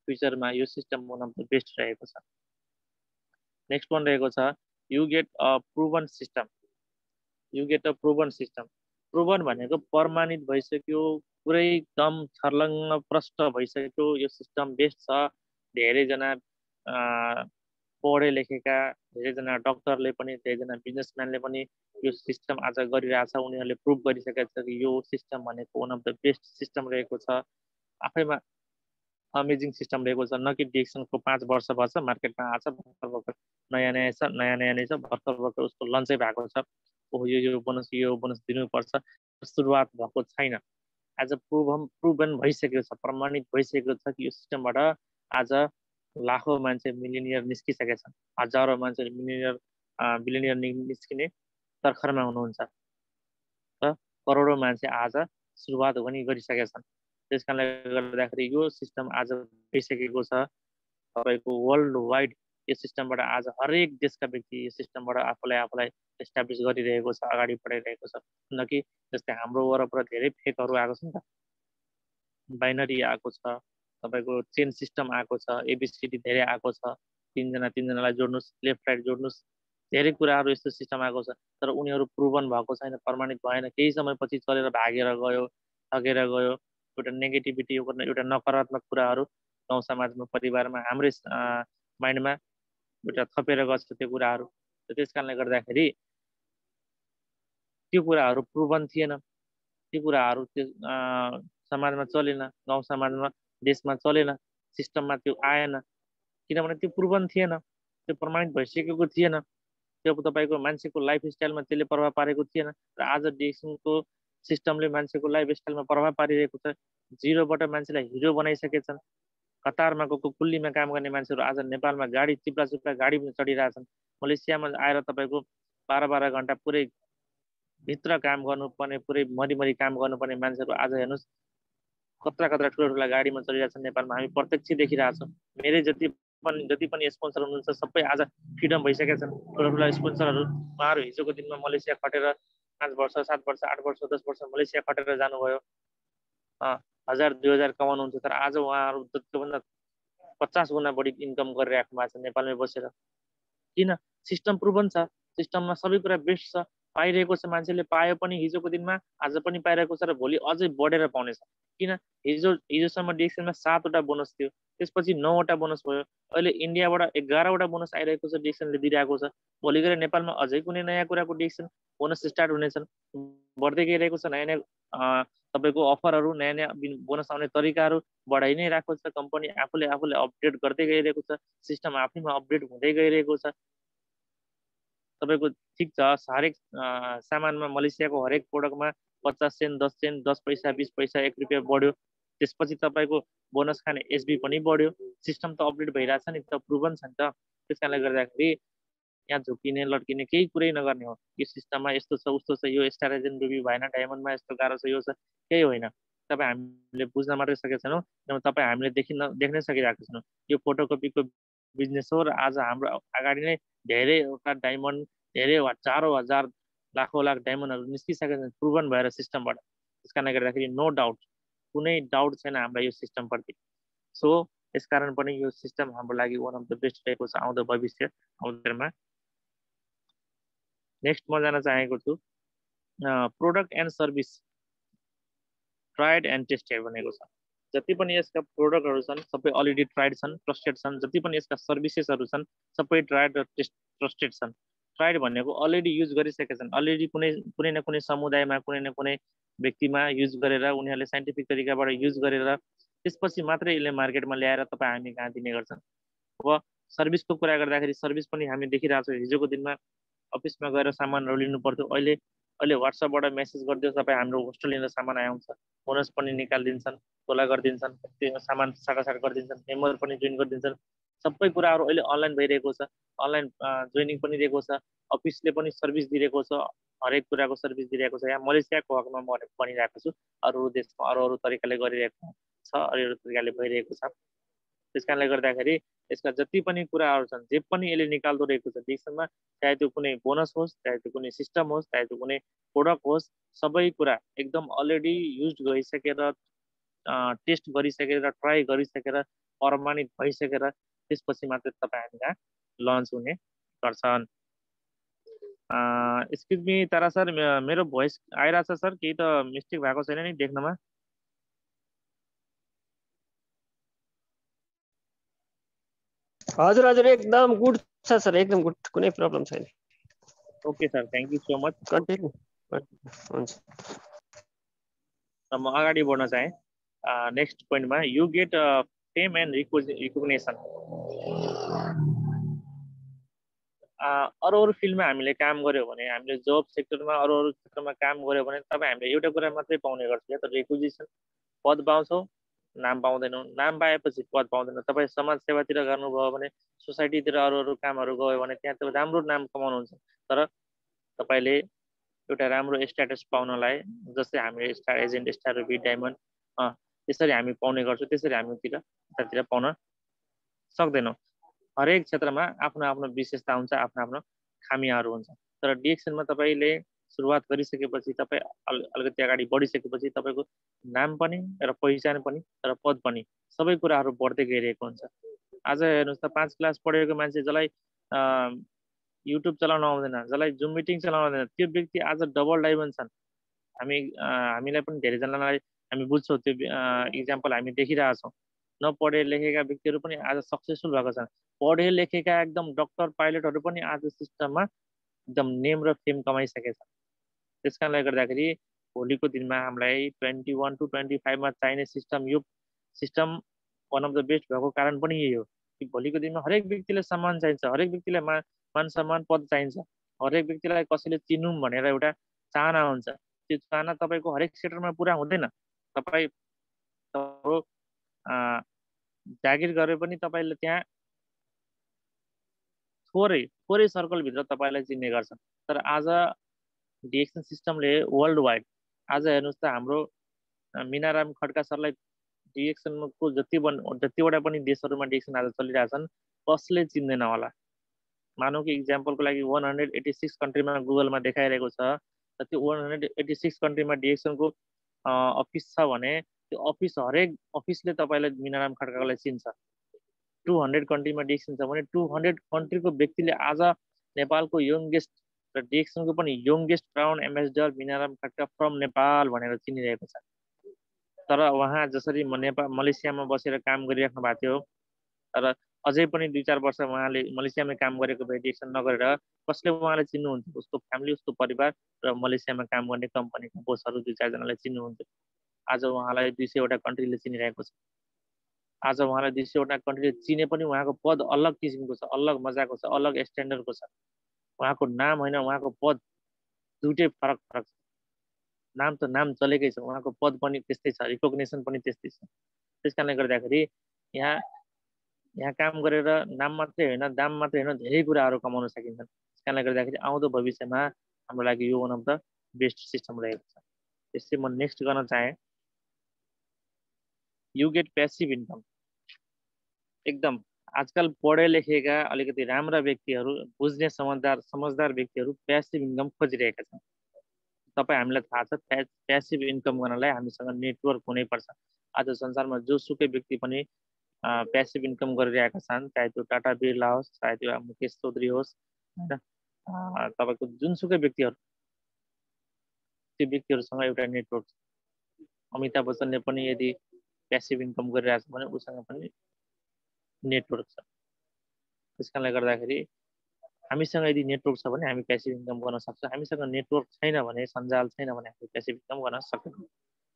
फ्युचरमा यो system one of the best रहेको छ। नेक्स्ट वान रहेको छ, you get a proven system. You get a proven system. Proven भनेको प्रमाणित भइसक्यो, पुरै एकदम छर्लङ्ग प्रष्ट भइसक्यो, यो सिस्टम बेस्ट छ। धेरैजना पढे लेखेका, धेरैजना डक्टरले पनि, धेरैजना बिजनेसम्यानले पनि यो सिस्टम आज गरिरहेछ। उनीहरूले प्रुभ गरिसकेका छ कि यो सिस्टम भनेको one of the best system रहेको छ, आफैमा अमेजिङ सिस्टम रहेको छ। न कि डिएक्सनको 5 वर्ष भएछ मार्केटमा आछ, भर्खर नयाँ नै छ, भर्खर उसको लन्चै भएको छ, ओहो यो बोनस दिनुपर्छ, सुरुवात भएको छैन। आज प्रुभन भइसकेको छ, प्रमाणित भइसकेको छ कि यो सिस्टमबाट आज लाखौँ मान्छे मिलिनियर निस्किसकेका छन्, हजारौँ मान्छे बिलिनियर निस्किने तर्खरमा हुनुहुन्छ, र करोडौँ मान्छे आज सुरुवात पनि गरिसकेका छन्। त्यस कारणले गर्दाखेरि यो सिस्टम आज भइसकेको छ तपाईँको वर्ल्ड वाइड। यो सिस्टमबाट आज हरेक देशका व्यक्ति यो सिस्टमबाट आफूलाई एस्टाब्लिस गरिरहेको छ, अगाडि बढाइरहेको छ। न कि जस्तै हाम्रो वरपर धेरै फेकहरू आएको छ नि त, बाइनरी आएको छ, तपाईँको चेन सिस्टम आएको छ, एबिसिडी धेरै आएको छ, तिनजनालाई जोड्नुहोस्, लेफ्ट राइट जोड्नुहोस्, धेरै कुराहरू यस्तो सिस्टम आएको छ। तर उनीहरू प्रुभन भएको छैन, प्रमाणित भएन, केही समयपछि चलेर भागेर गयो, ठगेर गयो। एउटा नेगेटिभिटी, एउटा नकारात्मक कुराहरू गाउँ समाजमा, परिवारमा, हाम्रै माइन्डमा एउटा थपेर गएको छ त्यो कुराहरू। त्यस कारणले गर्दाखेरि त्यो कुराहरू प्रुभन थिएन, त्यो कुराहरू त्यो समाजमा चलेन, गाउँ समाजमा देशमा चलेन, सिस्टममा त्यो आएन, किनभने त्यो प्रुभन थिएन, त्यो प्रमाणित भइसकेको थिएन, त्यो तपाईँको मान्छेको लाइफस्टाइलमा त्यसले प्रभाव पारेको थिएन। र आज देशको सिस्टमले मान्छेको लाइफस्टाइलमा प्रभाव पारिरहेको छ। जिरोबाट मान्छेलाई हिरो बनाइसकेछन्। कतारमा गएको कुल्लीमा काम गर्ने मान्छेहरू आज नेपालमा गाडी चिप्ला चिप्ला गाडी पनि चढिरहेछन्। मलेसियामा आएर तपाईँको 12-12 घन्टा पुरै भित्र काम गर्नुपर्ने, पुरै मरिमरि काम गर्नुपर्ने मान्छेहरू आज हेर्नुहोस् कत्रा कत्रा ठुला ठुला गाडीमा चलिरहेछन् नेपालमा। हामी प्रत्यक्ष देखिरहेछौँ। मेरै जति पनि स्पोन्सर हुनुहुन्छ सबै आज फ्रिडम भइसकेका छन्। ठुला ठुला स्पोन्सरहरू, उहाँहरू हिजोको दिनमा मलेसिया खटेर 5 वर्ष 7 वर्ष 8 वर्ष 10 वर्ष मलेसिया खटेर जानुभयो, 1000-2000 कमाउनुहुन्छ। तर आज उहाँहरू त्योभन्दा 50 गुणा बढी इन्कम गरिराख्नु भएको छ नेपालमै बसेर। किन? सिस्टम प्रुभन छ, सिस्टममा सबै कुरा बेस्ट छ, पाइरहेको छ। मान्छेले पायो पनि हिजोको दिनमा, आज पनि पाइरहेको छ र भोलि अझै बढेर पाउनेछ। किन? हिजोसम्म डिएक्सएलमा 7वटा बोनस थियो, त्यसपछि 9वटा बोनस भयो। अहिले इन्डियाबाट 11वटा बोनस आइरहेको छ, डिएक्सएलले दिइरहेको छ। भोलि गएर नेपालमा अझै कुनै नयाँ कुराको डिएक्सएल बोनस स्टार्ट हुनेछन्, बढ्दै गइरहेको छ। नयाँ नयाँ तपाईँको अफरहरू, नयाँ नयाँ बोनस आउने तरिकाहरू बढाइ नै रहेको छ। कम्पनी आफूले अपडेट गर्दै गइरहेको छ, सिस्टम आफैमा अपडेट हुँदै गइरहेको छ। तपाईँको ठिक छ, हरेक सामानमा मलेसियाको हरेक प्रोडक्टमा 50 सेन्ट 10 सेन्ट 10 पैसा 20 पैसा 1 रुपियाँ बढ्यो। त्यसपछि तपाईँको बोनस खाने एसबी पनि बढ्यो। सिस्टम त अपडेट भइरहेछ नि त, प्रुभन छ नि त। त्यस कारणले गर्दाखेरि यहाँ झुक्किने लड्किने केही कुरै नगर्ने हो। यो सिस्टममा यस्तो छ उस्तो छ, यो स्टार एजेन्ट रुबी भएन, डायमन्डमा यस्तो गाह्रो छ, यो छ, केही होइन। तपाईँ हामीले बुझ्न मात्रै सकेका छैनौँ, तपाईँ हामीले देख्नै सकिरहेको छैनौँ। यो फोटोकपीको बिजनेस हो र आज हाम्रो अगाडि नै धेरैवटा डायमन्ड, धेरै हजारौँ हजार लाखौँ लाख डायमन्डहरू निस्किसकेका छन् प्रुभन भएर सिस्टमबाट। त्यस कारणले गर्दाखेरि नो डाउट, कुनै डाउट छैन हामीलाई यो सिस्टमप्रति। सो यसकारण पनि यो सिस्टम हाम्रो लागि वान अफ द बेस्ट रहेको छ आउँदो भविष्य आउँदोमा। नेक्स्ट म जान चाहेको छु product and service tried and tested भनेको छ। जति पनि यसका प्रोडक्टहरू छन् सबै अलरेडी ट्राइड छन्, ट्रस्टेड छन्। जति पनि यसका सर्भिसेसहरू छन् सबै ट्राइड र ट्रस्टेड छन्। ट्राइड भनेको अलरेडी युज गरिसकेका छन्, अलरेडी कुनै न कुनै समुदायमा, कुनै न कुनै व्यक्तिमा युज गरेर, उनीहरूले साइन्टिफिक तरिकाबाट युज गरेर त्यसपछि मात्रै यसले मार्केटमा ल्याएर तपाईँ हामी कहाँ दिने गर्छन्। अब सर्भिसको कुरा गर्दाखेरि सर्भिस पनि हामी देखिरहेको छौँ। हिजोको दिनमा अफिसमा गएर सामानहरू लिनु पर्थ्यो, अहिले व्हाट्सएपबाट मेसेज गरिदियो तपाईँ हाम्रो होस्टेल लिन सामान आउँछ, बोनस पनि निकालिदिन्छन्, तोला गरिदिन्छन्, त्यो सामान साटासाट गरिदिन्छन्, मेम्बर पनि जोइन गरिदिन्छन्। सबै कुराहरू अहिले अनलाइन भइरहेको छ, अनलाइन जोइनिङ पनि दिएको छ, अफिसले पनि सर्भिस दिइरहेको छ, हरेक कुराको सर्भिस दिइरहेको छ। यहाँ मलेसियाको हकमा म भनिरहेको छु, अरू देशमा अरू तरिकाले गरिरहेको छ, अरू तरिकाले भइरहेको छ। त्यस कारणले गर्दाखेरि यसका जति पनि कुराहरू छन्, जे पनि यसले निकाल्दो रहेको छ देशमा, चाहे त्यो कुनै बोनस होस्, चाहे त्यो कुनै सिस्टम होस्, चाहे त्यो कुनै प्रोडक्ट होस्, सबै कुरा एकदम अलरेडी युज गरिसकेर, टेस्ट गरिसकेर, ट्राई गरिसकेर, प्रमाणित भइसकेर त्यसपछि मात्रै तपाईँ हामी कहाँ लन्च हुने गर्छन्। एक्सक्युज मी तारा सर, मेरो भोइस आइरहेछ सर? केही त मिस्टेक भएको छैन नि देख्नमा? हजुर हजुर, एकदम गुड छ सर, एकदम गुड, कुनै प्रब्लम छैन। Okay sir, thank you so much. Continue हुन्छ। म अगाडि बढ्न चाहेँ नेक्स्ट पोइन्टमा, you get fame and recognition. अरू फिल्डमा हामीले काम गऱ्यो भने, हामीले जब सेक्टरमा अरू क्षेत्रमा काम गऱ्यो भने तपाईँ हामीले एउटा कुरा मात्रै पाउने गर्छौँ, या त रिक्विजिसन, पद पाउँछौँ, नाम पाउँदैनौँ। नाम पाएपछि पद पाउँदैन। तपाईँ समाज सेवातिर गर्नुभयो भने, सोसाइटीतिर अरू कामहरू गयो भने त्यहाँ तपाईँ राम्रो नाम कमाउनुहुन्छ। तर तपाईँले एउटा राम्रो स्ट्याटस पाउनलाई, जस्तै हामीले star agent, star ruby, diamond त्यसरी हामी पाउने गर्छौँ, त्यसरी हामीतिर यतातिर पाउन सक्दैनौँ। हरेक क्षेत्रमा आफ्नो आफ्नो विशेषता हुन्छ, आफ्नो आफ्नो खामियाहरू हुन्छ। तर डिएक्सएलमा तपाईँले सुरुवात गरिसकेपछि, तपाईँ अलिकति अगाडि बढिसकेपछि तपाईँको नाम पनि र पहिचान पनि र पद पनि सबै कुराहरू बढ्दै गइरहेको हुन्छ। आज हेर्नुहोस् त, 5 क्लास पढेको मान्छे जसलाई युट्युब चलाउन आउँदैन, जसलाई जुम मिटिङ चलाउन आउँदैन, त्यो व्यक्ति आज डबल डायमन्ड छन्। हामीलाई पनि धेरैजनालाई हामी बुझ्छौँ, त्यो इक्जाम्पल हामी देखिरहेछौँ। नपढे लेखेका व्यक्तिहरू पनि आज सक्सेसफुल भएको छन्। पढे लेखेका एकदम डक्टर पाइलटहरू पनि आज सिस्टममा एकदम नेम र फेम कमाइसकेका छन्। त्यस कारणले गर्दाखेरि भोलिको दिनमा हामीलाई 21 to 25 चाहिने सिस्टम, यो system one of the best भएको कारण पनि यही हो कि भोलिको दिनमा हरेक व्यक्तिलाई सम्मान चाहिन्छ, हरेक व्यक्तिलाई मान सम्मान पद चाहिन्छ, हरेक व्यक्तिलाई कसैले चिनौँ भनेर एउटा चाहना हुन्छ। त्यो चाहना तपाईँको हरेक सेक्टरमा पुरा हुँदैन। तपाईँ जागिर गरे पनि तपाईँले त्यहाँ थोरै सर्कलभित्र तपाईँलाई चिन्ने गर्छन्। तर आज डिएक्सन सिस्टमले वर्ल्ड वाइड, आज हेर्नुहोस् त हाम्रो मीनाराम खड्का सरलाई डिएक्सनको जतिवटा पनि देशहरूमा डिएक्सन आज चलिरहेछन्, कसले चिन्दैन होला। मानौँ कि इक्जाम्पलको लागि 186 कन्ट्रीमा गुगलमा देखाइरहेको छ, त्यो 186 कन्ट्रीमा डिएक्सनको अफिस छ भने त्यो अफिस, हरेक अफिसले तपाईँलाई मीनाराम खड्कालाई चिन्छ। 200 कन्ट्रीमा डिएक्सन छ भने 200 कन्ट्रीको व्यक्तिले आज नेपालको यङ्गेस्ट र डिएक्सनको पनि youngest crown ambassador Minaram Khadka from Nepal भनेर चिनिरहेको छ। तर उहाँ जसरी मलेसियामा बसेर काम गरिराख्नु भएको थियो, तर अझै पनि 2-4 वर्ष उहाँले मलेसियामै काम गरेको भए डिएक्सन नगरेर कसले उहाँलाई चिन्नुहुन्थ्यो? उसको फ्यामिली, उसको परिवार र मलेसियामा काम गर्ने कम्पनीको बोसहरू 2-4 जनालाई चिन्नुहुन्थ्यो। आज उहाँलाई 200 वटा कन्ट्रीले चिनिरहेको छ। आज उहाँलाई 200 वटा कन्ट्रीले चिने पनि उहाँको पद अलग किसिमको छ, अलग मजाको छ, अलग स्ट्यान्डर्डको छ। उहाँको नाम होइन, उहाँको पद दुइटै फरक छ। नाम त नाम चलेकै छ, उहाँको पद पनि त्यस्तै छ, रिकग्नेसन पनि त्यस्तै छ। त्यस कारणले गर्दाखेरि यहाँ काम गरेर नाम मात्रै होइन, दाम मात्रै होइन, धेरै कुराहरू कमाउन सकिन्छन्। त्यस कारणले गर्दाखेरि आउँदो भविष्यमा हाम्रो लागि यो one of the best system रहेको छ। त्यसै म नेक्स्ट गर्न चाहेँ, यु गेट प्यासिभ इन्कम। एकदम आजकल पढे लेखेका अलिकति राम्रा व्यक्तिहरू, बुझ्ने समझदार व्यक्तिहरू प्यासिभ इन्कम खोजिरहेका छन्। तपाईँ, हामीलाई थाहा छ प्यासिभ इन्कम गर्नलाई हामीसँग नेटवर्क हुनैपर्छ। आज संसारमा जोसुकै व्यक्ति पनि प्यासिभ इन्कम गरिरहेका छन्, चाहे त्यो टाटा बिर्ला होस्, चाहे त्यो मुकेश चौधरी होस्, होइन, तपाईँको जुनसुकै व्यक्तिहरू, त्यो व्यक्तिहरूसँग एउटा नेटवर्क छ। अमिताभ बच्चनले पनि यदि प्यासिभ इन्कम गरिरहेछ भने उसँग पनि नेटवर्क छ। त्यस कारणले गर्दाखेरि हामीसँग यदि नेटवर्क छ भने हामी प्यासिभ इन्कम गर्न सक्छौँ। हामीसँग नेटवर्क छैन भने, सञ्जाल छैन भने हामी प्यासिभ इन्कम गर्न सक्दैनौँ।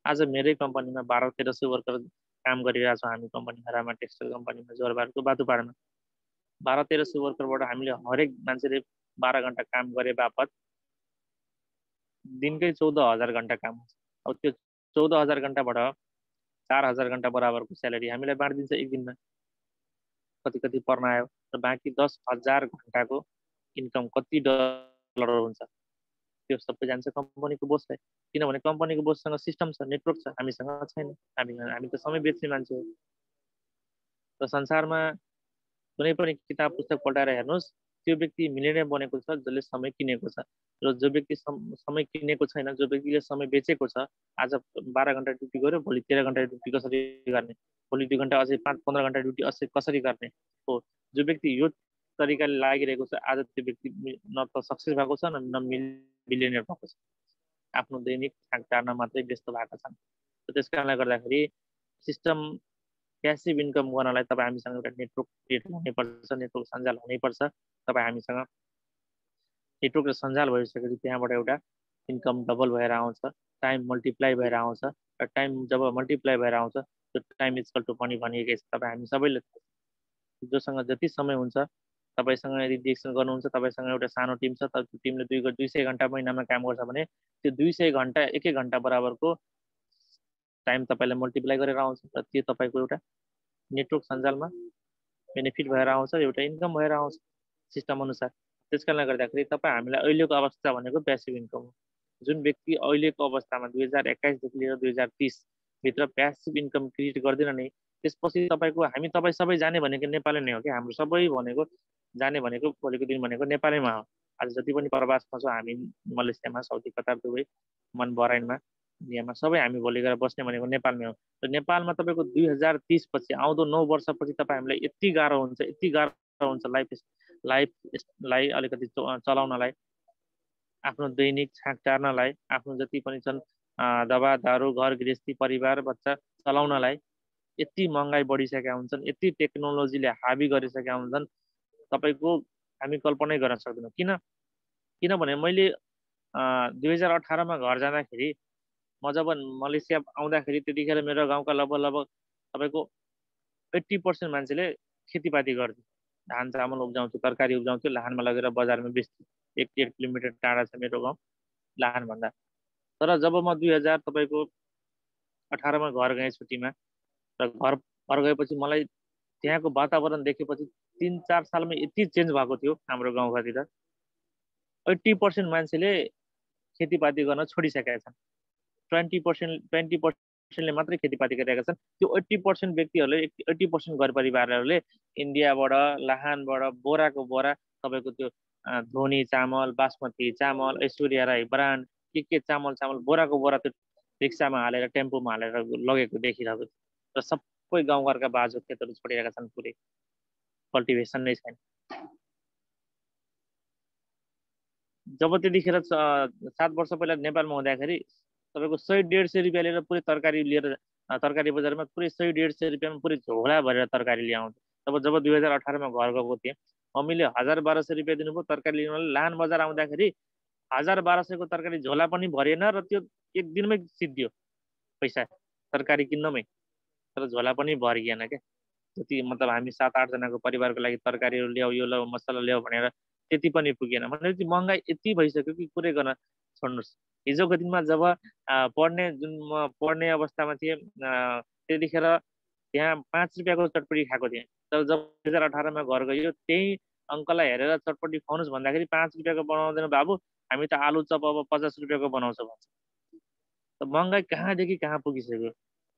आज मेरै कम्पनीमा 1200-1300 वर्कर काम गरिरहेछौँ। हामी कम्पनीमा, रामा टेक्सटाइल कम्पनीमा, जोरबारको बाटोपाडामा 1200-1300 वर्करबाट हामीले हरेक मान्छेले 12 घन्टा काम गरे बापत दिनकै 14,000 घन्टा काम हुन्छ। अब त्यो 14,000 घन्टाबाट 4,000 घन्टा बराबरको स्यालेरी हामीलाई बाँडिदिन्छ एक दिनमा, कति पर्न आयो र बाँकी 10,000 घन्टाको इन्कम कति डलर हुन्छ त्यो सबै जान्छ कम्पनीको बोसलाई। किनभने कम्पनीको बोससँग सिस्टम छ, नेटवर्क छ, हामीसँग छैन। हामी त समय बेच्ने मान्छे हो। र संसारमा कुनै पनि किताब पुस्तक पल्टाएर हेर्नुहोस्, त्यो व्यक्ति मिलियनियर बनेको छ जसले समय किनेको छ, र जो व्यक्ति समय किनेको छैन, जो व्यक्तिले समय बेचेको छ, आज 12 घन्टा ड्युटी गर्यो, भोलि 13 घन्टा ड्युटी कसरी गर्ने, भोलि 2 घन्टा अझै 5-15 घन्टा ड्युटी कसरी गर्ने हो। जो व्यक्ति यो तरिकाले लागिरहेको छ, आज त्यो व्यक्ति न त सक्सेस भएको छ, न मिलियनियर भएको छ। आफ्नो दैनिक खाकटारमा मात्रै व्यस्त भएका छन्। त्यस कारणले गर्दाखेरि सिस्टम प्यासिभ इन्कम गर्नलाई तपाईँ हामीसँग एउटा नेटवर्क क्रिएट हुनैपर्छ, नेटवर्क सञ्जाल हुनैपर्छ। तपाईँ हामीसँग नेटवर्क र सञ्जाल भइसकेपछि त्यहाँबाट एउटा इन्कम डबल भएर आउँछ, टाइम मल्टिप्लाई भएर आउँछ, र टाइम जब मल्टिप्लाई भएर आउँछ त्यो टाइम इक्वल टु मनी भनिएकै छ। तपाईँ हामी सबैले जोसँग जति समय हुन्छ, तपाईँसँग यदि डिएक्सन गर्नुहुन्छ, तपाईँसँग एउटा सानो टिम छ, तर त्यो टिमले 200 घन्टा महिनामा काम गर्छ भने त्यो 200 घन्टा 1 घन्टा बराबरको टाइम तपाईँलाई मल्टिप्लाई गरेर आउँछ, र त्यो तपाईँको एउटा नेटवर्क सञ्जालमा बेनिफिट भएर आउँछ, एउटा इन्कम भएर आउँछ सिस्टम अनुसार। त्यस कारणले गर्दाखेरि तपाईँ हामीलाई अहिलेको अवस्था भनेको प्यासिभ इन्कम हो। जुन व्यक्ति अहिलेको अवस्थामा 2021देखि लिएर 2030 भित्र प्यासिभ इन्कम क्रिएट गर्दैन नै, त्यसपछि तपाईँ सबै जाने भनेको नेपाली नै हो कि। हाम्रो सबै भनेको जाने भनेको भोलिको दिन भनेको नेपालैमा हो। आज जति पनि प्रवासमा छौँ हामी, मलेसियामा, साउदी, कतार, दुबई, मन, बहराइनमा, इन्डियामा, सबै हामी भोलि गएर बस्ने भनेको नेपालमै हो। र नेपालमा तपाईँको 2030 पछि, आउँदो 9 वर्षपछि तपाईँ हामीलाई यति गाह्रो हुन्छ लाइफलाई अलिकति चलाउनलाई, आफ्नो दैनिक छाक टार्नलाई, आफ्नो जति पनि छन् दबा दारू, घर गृहस्थी, परिवार बच्चा चलाउनलाई यति महँगाई बढिसकेका हुन्छन्, यति टेक्नोलोजीले हाबी गरिसकेका हुन्छन्, तपाईँको हामी कल्पनै गर्न सक्दैनौँ। किनभने मैले 2018मा घर जाँदाखेरि म जब मलेसिया आउँदाखेरि त्यतिखेर मेरो गाउँका लगभग तपाईँको 80% मान्छेले खेतीपाती गर्थे। धान चामल उब्जाउँथ्यो, तरकारी उब्जाउँथ्यो, लाहानमा लगेर बजारमा बेच्थ्यो। 1-1 किलोमिटर टाढा छ मेरो गाउँ लाहानभन्दा। तर जब म 2000 तपाईँको 18मा घर गएँ छुट्टीमा, र घर गएपछि मलाई त्यहाँको वातावरण देखेपछि 3-4 सालमा यति चेन्ज भएको थियो हाम्रो गाउँघरतिर। 80% मान्छेले खेतीपाती गर्न छोडिसकेका छन्। 20%ले मात्रै खेतीपाती गरिरहेका छन्। त्यो 80% व्यक्तिहरूले 80% घर परिवारहरूले इन्डियाबाट, लाहानबाट बोराको बोरा तपाईँको त्यो धोनी चामल, बासमती चामल, ऐश्वर्या राई ब्रान्ड के चामल बोराको बोरा त्यो रिक्सामा हालेर टेम्पोमा हालेर लगेको देखिरहेको थियो। र सबै गाउँघरका बाजु खेतहरू छोडिरहेका छन्, पुरै कल्टिभेसन नै छैन। जब त्यतिखेर 7 वर्ष पहिला नेपालमा हुँदाखेरि तपाईँको 100-150 रुपियाँ लिएर पुरै तरकारी लिएर तरकारी बजारमा पुरै 100-150 रुपियाँमा पुरै झोला भरेर तरकारी ल्याउँथ्यो। तब जब 2018मा घर गएको थिएँ, मम्मीले 1000-1200 रुपियाँ दिनुभयो तरकारी लिनुलाई। लाहान बजार आउँदाखेरि 1000-1200को तरकारी झोला पनि भरिएन र त्यो एक दिनमै सिद्धियो पैसा तरकारी किन्नमै, तर झोला पनि भरिएन क्या। जति मतलब हामी 7-8 जनाको परिवारको लागि तरकारीहरू ल्याऊ, यो ल्याऊ, मसला ल्याऊ भनेर त्यति पनि पुगेन। भनेपछि महँगाई यति भइसक्यो कि कुरै गर्न छोड्नुहोस्। हिजोको दिनमा जब म पढ्ने अवस्थामा थिएँ, त्यतिखेर त्यहाँ 5 रुपियाँको चटपटी खाएको थिएँ। तर जब 2018मा घर गयो, त्यही अङ्कललाई हेरेर चटपटी खुवाउनुहोस् भन्दाखेरि 5 रुपियाँको बनाउँदैन बाबु, हामी त आलु चप अब 50 रुपियाँको बनाउँछौँ भन्छ। त महँगाई कहाँदेखि कहाँ पुगिसक्यो।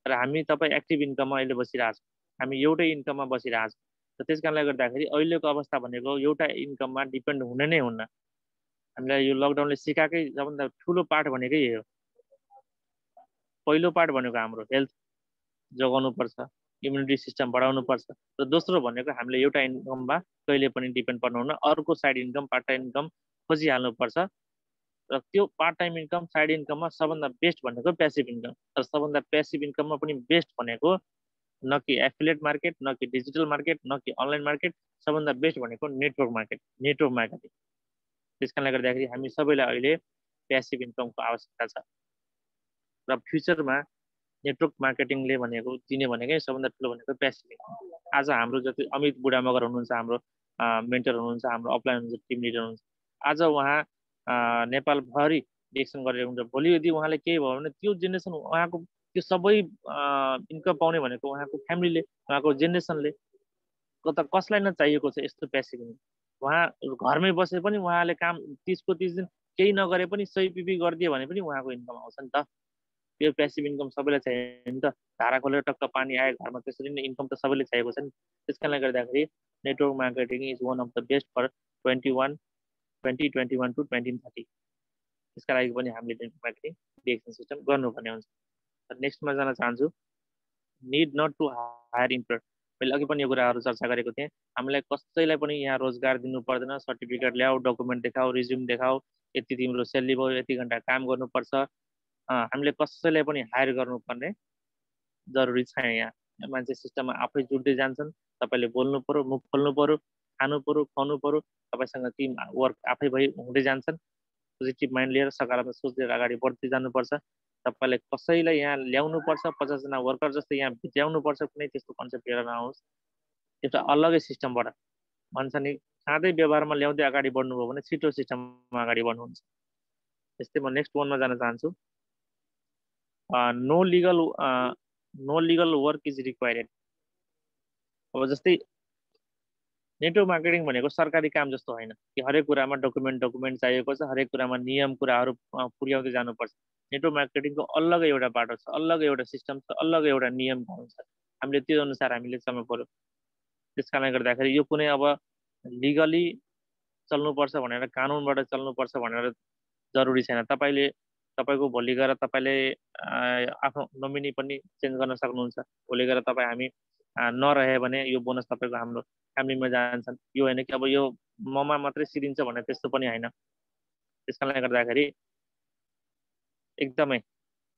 र हामी तपाईँ एक्टिभ इन्कममा अहिले बसिरहेको छौँ, हामी एउटै इन्कममा बसिरहेको छौँ। र त्यस कारणले गर्दाखेरि अहिलेको अवस्था भनेको एउटा इन्कममा डिपेन्ड हुने नै हुन्न। हामीलाई यो लकडाउनले सिकाएकै सबभन्दा ठुलो पाठ भनेकै यही हो। पहिलो पाठ भनेको हाम्रो हेल्थ जोगाउनुपर्छ, इम्युनिटी सिस्टम बढाउनुपर्छ, र दोस्रो भनेको हामीले एउटा इन्कममा कहिले पनि डिपेन्ड पर्नुहुन्न, अर्को side income, part time income खोजिहाल्नुपर्छ। र त्यो पार्ट टाइम इन्कम, साइड इन्कममा सबभन्दा बेस्ट भनेको प्यासिभ इन्कम। तर सबभन्दा प्यासिभ इन्कममा पनि बेस्ट भनेको न कि एफिलिएट मार्केट, न कि डिजिटल मार्केट, न कि अनलाइन मार्केट, सबभन्दा बेस्ट भनेको नेटवर्क मार्केटिङ। त्यस कारणले गर्दाखेरि हामी सबैलाई अहिले प्यासिभ इन्कमको आवश्यकता छ। र फ्युचरमा नेटवर्क मार्केटिङले भनेको दिने भनेकै सबभन्दा ठुलो भनेको प्यासिभ इन्कम। आज हाम्रो जति अमित बुढामगर हुनुहुन्छ, हाम्रो मेन्टर हुनुहुन्छ, हाम्रो अपलाइन हुनुहुन्छ, टिम लिडर हुनुहुन्छ, आज उहाँ नेपालभरि डिरेक्सन गरेर हुन्छ। भोलि यदि उहाँले केही भयो भने त्यो जेनेरेसन, उहाँको त्यो सबै इन्कम पाउने भनेको उहाँको फ्यामिलीले, उहाँको जेनेरेसनले। कसलाई नचाहिएको छ यस्तो प्यासिभ इन्कम। उहाँ घरमै बसे पनि उहाँले काम 30 दिन केही नगरे पनि सही पिपी गरिदियो भने पनि उहाँको इन्कम आउँछ नि त। त्यो प्यासिभ इन्कम सबैलाई चाहियो नि त। धारा खोलेर टक्क पानी आयो घरमा, त्यसरी नै इन्कम त सबैले चाहिएको छ नि। त्यस कारणले गर्दाखेरि network marketing is one of the best for 2021 to 2030। त्यसका लागि पनि हामीले नेटवर्क मार्केटिङ डिरेक्सन सिस्टम गर्नुपर्ने हुन्छ। नेक्स्टमा जान चाहन्छु, need not to hire employer. मैले अघि पनि यो कुराहरू चर्चा गरेको थिएँ। हामीलाई कसैलाई पनि यहाँ रोजगार दिनु पर्दैन। सर्टिफिकेट ल्याऊ, डकुमेन्ट देखाऊ, रिज्युम देखाऊ, यति तिम्रो सेलेरी भयो, यति घन्टा काम गर्नुपर्छ। हामीले कसैलाई पनि हायर गर्नुपर्ने जरुरी छैन। यहाँ मान्छे सिस्टममा आफै जुट्दै जान्छन्। तपाईँले बोल्नु पर्यो, मुख खोल्नु पर्यो, खानु पर्यो, खुवाउनु पर्यो, तपाईँसँग टिम वर्क आफै भइ हुँदै जान्छन्। पोजिटिभ माइन्ड लिएर सकारात्मक सोच लिएर अगाडि बढ्दै जानुपर्छ। तपाईँले कसैलाई यहाँ ल्याउनुपर्छ, 50 जना वर्कर जस्तै यहाँ भित्र्याउनुपर्छ, कुनै त्यस्तो कन्सेप्ट लिएर नआउनुहोस्। एउटा अलग्गै सिस्टमबाट भन्छ नि, खाँदै व्यवहारमा ल्याउँदै अगाडि बढ्नुभयो भने छिटो सिस्टममा अगाडि बढ्नुहुन्छ। त्यस्तै म नेक्स्ट वानमा जान चाहन्छु। No legal work is required. अब जस्तै नेटवर्क मार्केटिङ भनेको सरकारी काम जस्तो होइन कि हरेक कुरामा डकुमेन्ट चाहिएको छ, हरेक कुरामा नियम कुराहरू पुर्याउँदै जानुपर्छ। नेटवर्क मार्केटिङको अलग्गै एउटा बाटो छ, अलग्गै एउटा सिस्टम छ, अलग्गै एउटा नियम हुन्छ। हामीले त्यो अनुसार हामीले चल्नु पर्यो। त्यस कारणले गर्दाखेरि यो कुनै अब लिगली चल्नुपर्छ भनेर, कानुनबाट चल्नुपर्छ भनेर जरुरी छैन। तपाईँको भोलि गएर तपाईँले आफ्नो नोमिनी पनि चेन्ज गर्न सक्नुहुन्छ। भोलि गएर तपाईँ हामी नरहे भने यो बोनस तपाईँको हाम्रो फ्यामिलीमा जान्छन्। यो होइन कि अब यो ममा मात्रै सिरिन्छ भने त्यस्तो पनि होइन। त्यस कारणले गर्दाखेरि एकदमै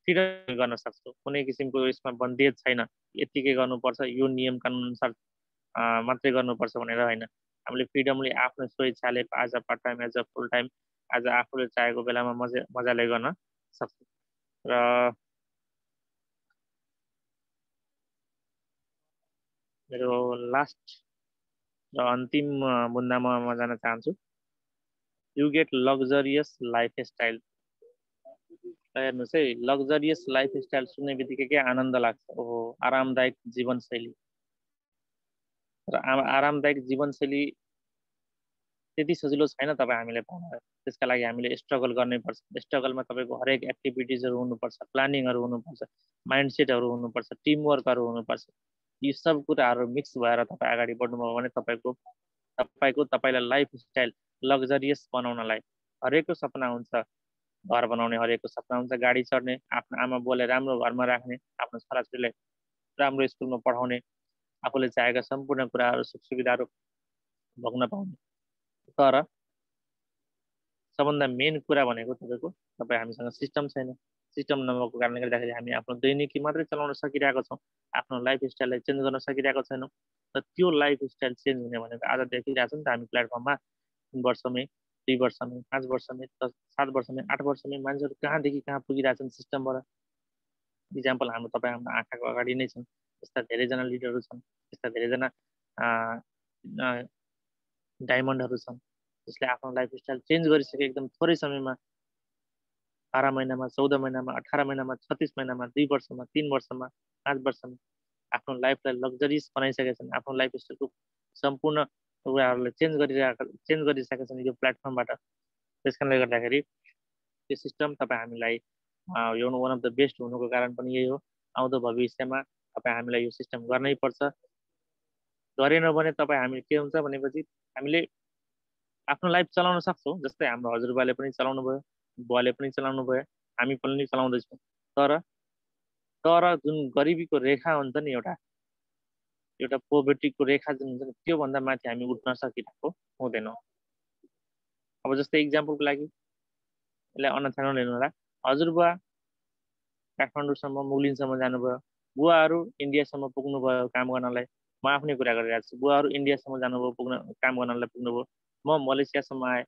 फ्रिडम गर्न सक्छौँ। कुनै किसिमको यसमा बन्देज छैन, यतिकै गर्नुपर्छ, यो नियम कानुन अनुसार मात्रै गर्नुपर्छ भनेर होइन। हामीले फ्रिडमले आफ्नो स्वेच्छाले as a part time, as a full time, as a आफूले चाहेको बेलामा मजाले गर्न सक्छौँ। र मेरो लास्ट र अन्तिम मुद्दामा म जान चाहन्छु, यु गेट लग्जरियस लाइफस्टाइल। हेर्नुहोस् है, लग्जरियस लाइफस्टाइल सुन्ने बित्तिकै के आनन्द लाग्छ, ओहो आरामदायक जीवनशैली। र आरामदायक जीवनशैली त्यति सजिलो छैन तपाईँ हामीले पाउन। त्यसका लागि हामीले स्ट्रगल गर्नैपर्छ। स्ट्रगलमा तपाईँको हरेक एक्टिभिटिजहरू हुनुपर्छ, प्लानिङहरू हुनुपर्छ, माइन्डसेटहरू हुनुपर्छ, टिमवर्कहरू हुनुपर्छ। यी सब कुराहरू मिक्स भएर तपाईँ अगाडि बढ्नुभयो भने तपाईँलाई लाइफस्टाइल लग्जरियस बनाउनलाई हरेकको सपना हुन्छ। घर बनाउने हरेकको सपना हुन्छ, गाडी चढ्ने, आफ्नो आमा बुवालाई राम्रो घरमा राख्ने, आफ्नो छोराछोरीलाई राम्रो स्कुलमा पढाउने, आफूले चाहेका सम्पूर्ण कुराहरू सुख सुविधाहरू भोग्न पाउने। तर सबभन्दा मेन कुरा भनेको तपाईँ हामीसँग सिस्टम छैन। सिस्टम नभएको कारणले गर्दाखेरि हामी आफ्नो दैनिकी मात्रै चलाउन सकिरहेको छौँ, आफ्नो लाइफस्टाइललाई चेन्ज गर्न सकिरहेको छैनौँ। र त्यो लाइफस्टाइल चेन्ज हुने भनेको आज देखिरहेको छ नि त हामी प्लेटफर्ममा, 3 वर्षमै, 2 वर्षमै, 5 वर्षमै, 7 वर्षमै, 8 वर्षमै मान्छेहरू कहाँदेखि कहाँ पुगिरहेछन् सिस्टमबाट। इक्जाम्पल तपाईँ हाम्रो आँखाको अगाडि नै छन्। यस्ता धेरैजना लिडरहरू छन्, यस्ता धेरैजना डायमन्डहरू छन् जसले आफ्नो लाइफस्टाइल चेन्ज गरिसके एकदम थोरै समयमा, 12 महिनामा, 14 महिनामा, 18 महिनामा, 36 महिनामा, 2 वर्षमा, 3 वर्षमा, 5 वर्षमा आफ्नो लाइफलाई लग्जरियस बनाइसकेका छन्। आफ्नो लाइफस्टाइलको सम्पूर्ण कुराहरूलाई चेन्ज गरिसकेका छन् यो प्लेटफर्मबाट। त्यस कारणले गर्दाखेरि त्यो सिस्टम तपाईँ हामीलाई यो वान अफ द बेस्ट हुनुको कारण पनि यही हो। आउँदो भविष्यमा तपाईँ हामीलाई यो सिस्टम गर्नै पर्छ। गरेन भने तपाईँ हामी के हुन्छ भनेपछि हामीले आफ्नो लाइफ चलाउन सक्छौँ। जस्तै हाम्रो हजुरबाले पनि चलाउनु भयो, बुवाले पनि चलाउनु भयो, हामी पनि चलाउँदैछौँ। तर जुन गरिबीको रेखा हुन्छ नि, एउटा पोभर्टीको रेखा जुन हुन्छ नि, त्योभन्दा माथि हामी उठ्न सकिरहेको हुँदैनौँ। अब जस्तै इक्जाम्पलको लागि यसलाई अन्यथामा लिनु होला, हजुरबुवा काठमाडौँसम्म, मुगलिनसम्म जानुभयो, बुवाहरू इन्डियासम्म पुग्नुभयो काम गर्नलाई। म आफ्नै कुरा गरिरहेको छु, बुवाहरू इन्डियासम्म जानुभयो, काम गर्नलाई पुग्नुभयो। म मलेसियासम्म आएँ।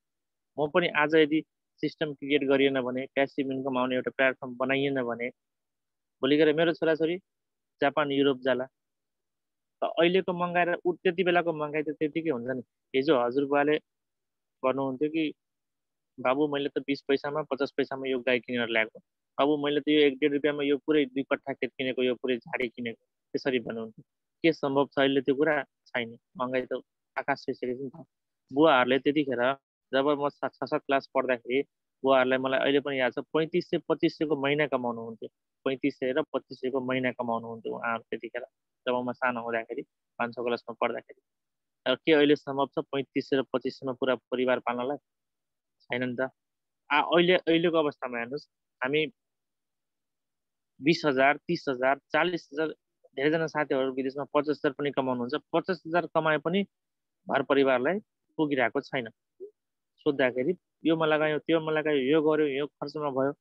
म पनि आज यदि सिस्टम क्रिएट गरिएन भने, प्यासिभ इन्कम आउने एउटा प्लेटफर्म बनाइएन भने, भोलि गएर मेरो छोराछोरी जापान, युरोप जाला। त अहिलेको महँगाई र त्यति बेलाको महँगाई त त्यतिकै हुन्छ नि। हिजो हजुरबुवाले भन्नुहुन्थ्यो कि बाबु मैले त 20 पैसामा 50 पैसामा यो गाई किनेर ल्याएको, बाबु मैले त यो 1-1.5 रुपियाँमा यो पुरै 2 कट्ठा खेत किनेको, यो पुरै झाडी किनेको, त्यसरी भन्नुहुन्थ्यो। के सम्भव छ अहिले त्यो कुरा? छैन। महँगाई त आकाश छुइसकेको छ नि त। बुवाहरूले त्यतिखेर जब म 6-7 क्लास पढ्दाखेरि बुवाहरूलाई मलाई अहिले पनि याद छ, 3500-2500को महिना कमाउनुहुन्थ्यो। 3500 र 2500को महिना कमाउनुहुन्थ्यो उहाँहरू त्यतिखेर, जब म सानो हुँदाखेरि 5-6 क्लासमा पढ्दाखेरि। र के अहिले सम्भव छ 3500 र 2500मा पुरा परिवार पाल्नलाई? छैन नि त। अहिलेको अवस्थामा हेर्नुहोस्, हामी 20,000, 30,000, 40,000, धेरैजना साथीहरू विदेशमा 50,000 पनि कमाउनुहुन्छ। 50,000 कमाए पनि घर परिवारलाई पुगिरहेको छैन। सोद्धाखेरि योमा लगायो, त्योमा लगायो, यो गर्यो, यो खर्चमा भयो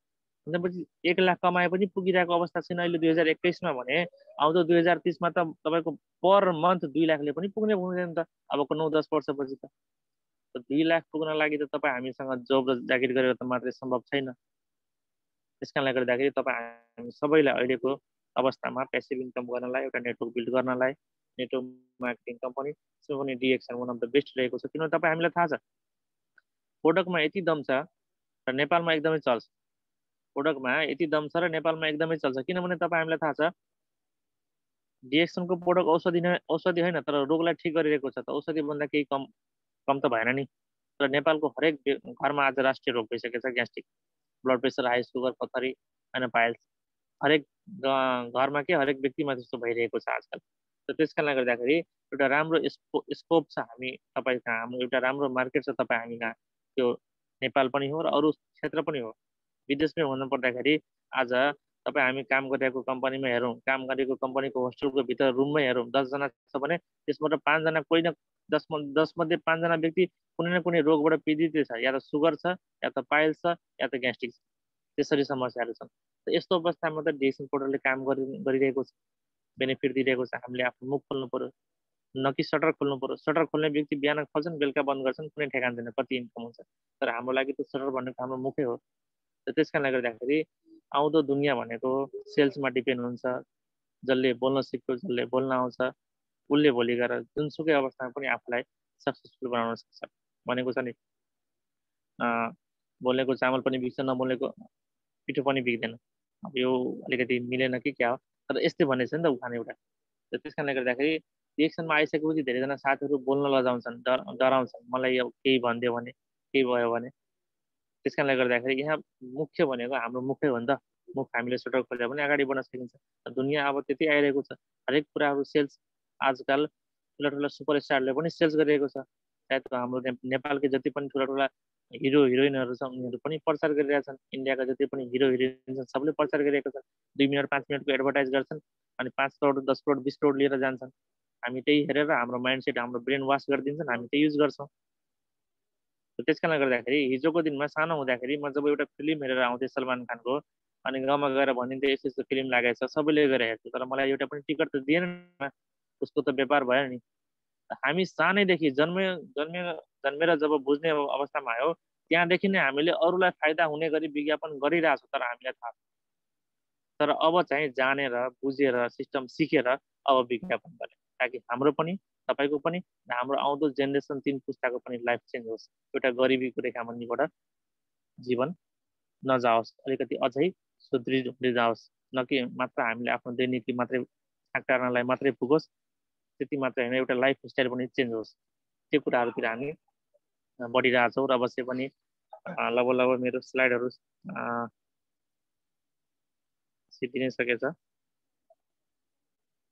भनेपछि 1 लाख कमाए पनि पुगिरहेको अवस्था छैन अहिले 2021मा भने। आउँदो 2030मा त तपाईँको पर मन्थ 2 लाखले पनि पुग्दैन त, अबको 9-10 वर्षपछि त। 2 लाख पुग्न लागि त तपाईँ हामीसँग जब र जागिर गरेर त मात्रै सम्भव छैन। त्यस कारणले गर्दाखेरि तपाईँ हामी सबैलाई अहिलेको अवस्थामा पेसिभ इन्कम गर्नलाई, एउटा नेटवर्क बिल्ड गर्नलाई, नेटवर्क मार्केटिङ कम्पनी त्यसमा पनि DXN one of the best रहेको छ। किनभने तपाईँ हामीलाई थाहा छ प्रोडक्टमा यति दम छ र नेपालमा एकदमै चल्छ। प्रोडक्टमा यति दम छ र नेपालमा एकदमै चल्छ। किनभने तपाईँ हामीलाई थाहा छ डिएक्सनको प्रोडक्ट औषधि होइन, तर रोगलाई ठिक गरिरहेको छ। त औषधिभन्दा केही कम त भएन नि। र नेपालको हरेक घरमा आज राष्ट्रिय रोग भइसकेको छ, gastric, blood pressure, high sugar, पथरी, पाइल्स। हरेक घरमा हरेक व्यक्तिमा त्यस्तो भइरहेको छ आजकल। त त्यस कारणले गर्दाखेरि एउटा राम्रो स्कोप छ तपाईँ कहाँ, हाम्रो एउटा राम्रो मार्केट छ तपाईँ हामी कहाँ। त्यो नेपाल पनि हो र अरू क्षेत्र पनि हो। विदेशमै हुनुपर्दाखेरि आज तपाईँ हामी काम गरिरहेको कम्पनीमा हेरौँ, काम गरेको कम्पनीको होस्टेलको भित्र रुममै हेरौँ, 10 जना छ भने त्यसबाट 5 जना कोही न 10 मध्ये 5 व्यक्ति कुनै न कुनै रोगबाट पीडित छ। या त सुगर छ, या त पाइल्स छ, या त ग्यास्ट्रिक छ। त्यसरी समस्याहरू छन्। यस्तो अवस्थामा त डिएक्सन पोर्टलले काम गरिरहेको छ, बेनिफिट दिइरहेको छ। हामीले आफ्नो मुख खोल्नु पर्यो, न कि सटर खोल्नु पर्यो। सटर खोल्ने व्यक्ति बिहान खोल्छन् बेलुका बन्द गर्छन्, कुनै ठेगान छैन कति इन्कम हुन्छ। तर हाम्रो लागि त सटर भनेको हाम्रो मुखै हो। त्यस कारणले गर्दाखेरि आउँदो दुनियाँ भनेको सेल्समा डिपेन्ड हुन्छ। जसले बोल्न सिक्यो, जसले बोल्न आउँछ, उसले भोलि गएर जुनसुकै अवस्थामा पनि आफूलाई सक्सेसफुल बनाउन सक्छ। भनेको छ नि, बोलेको चामल पनि बिग्छ, नबोलेको पिठो पनि बिग्दैन। अब यो अलिकति मिलेन कि क्या हो, तर यस्तै भनेको छ नि त उखान एउटा। त्यस कारणले गर्दाखेरि डिएक्सनमा आइसकेपछि धेरैजना साथीहरू बोल्न लजाउँछन्, डराउँछन्, मलाई अब केही भनिदियो भने, केही भयो भने। त्यस कारणले गर्दाखेरि यहाँ मुख्य भनेको हाम्रो मुखै हो नि त। मुख हामीले सटर खोल्यो भने अगाडि बढ्न सकिन्छ। दुनियाँ अब त्यति आइरहेको छ, हरेक कुराहरू सेल्स। आजकल ठुला ठुला सुपरस्टारले पनि सेल्स गरिरहेको छ। सायद हाम्रो नेपालकै जति पनि ठुला ठुला हिरो हिरोइनहरू छ उनीहरू पनि प्रचार गरिरहेछन्। इन्डियाका जति पनि हिरो हिरोइन छन् सबले प्रचार गरिरहेको छ। 2 मिनट 5 मिनटको एडभर्टाइज गर्छन् अनि 5 करोड 10 करोड 20 करोड लिएर जान्छन्। हामी त्यही हेरेर हाम्रो माइन्डसेट, हाम्रो ब्रेन वास गरिदिन्छन्, हामी त्यही युज गर्छौँ। त्यस कारणले गर्दाखेरि हिजोको दिनमा सानो हुँदाखेरि म जब एउटा फिल्म हेरेर आउँथेँ सलमान खानको, अनि गाउँमा गएर भनिन्थेँ यस्तो यस्तो फिल्म लागेको छ, सबैले गएर हेर्थ्यो, तर मलाई एउटा पनि टिकट त दिएन। उसको त व्यापार भयो नि। हामी सानैदेखि जन्मेर जब बुझ्ने अवस्थामा आयो, त्यहाँदेखि नै हामीले अरूलाई फाइदा हुने गरी विज्ञापन गरिरहेछौँ, तर हामीलाई थाहा छ। तर अब चाहिँ जानेर बुझेर सिस्टम सिकेर अब विज्ञापन गर्ने, ताकि हाम्रो पनि, तपाईँको पनि, हाम्रो आउँदो जेनेरेसन 3 पुस्ताको पनि लाइफ चेन्ज होस्। एउटा गरिबीको रेखामुनिबाट जीवन नजाओस्, अलिकति अझै सुदृढ हुँदै जाओस्। न कि मात्र हामीले आफ्नो दैनिकी मात्रै टार्नलाई मात्रै पुगोस्, त्यति मात्रै होइन, एउटा लाइफ स्टाइल पनि चेन्ज होस्। त्यो कुराहरूतिर हामी बढिरहेछौँ। र अवश्य पनि लगभग मेरो स्लाइडहरू सिद्धिनै सकेछ।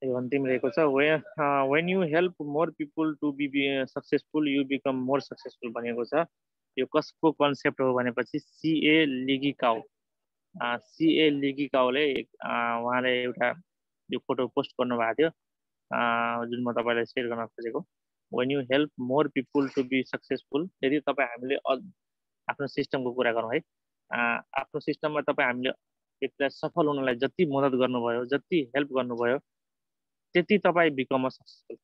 यो अन्तिम रहेको छ, when you help more people to be successful you become more successful भनेको छ। यो कसको कन्सेप्ट हो भनेपछि सिए लिगी काउ। सिए लिगी काउले उहाँले एउटा यो फोटो पोस्ट गर्नुभएको थियो, जुन म तपाईँलाई सेयर गर्न खोजेको। When you help more people to be successful, यदि तपाईँ हामीले आफ्नो सिस्टमको कुरा गरौँ है, आफ्नो सिस्टममा तपाईँ हामीले एकलाई सफल हुनलाई जति मद्दत गर्नुभयो, जति हेल्प गर्नुभयो, त्यति तपाईँ बिकम सक्सेसफुल।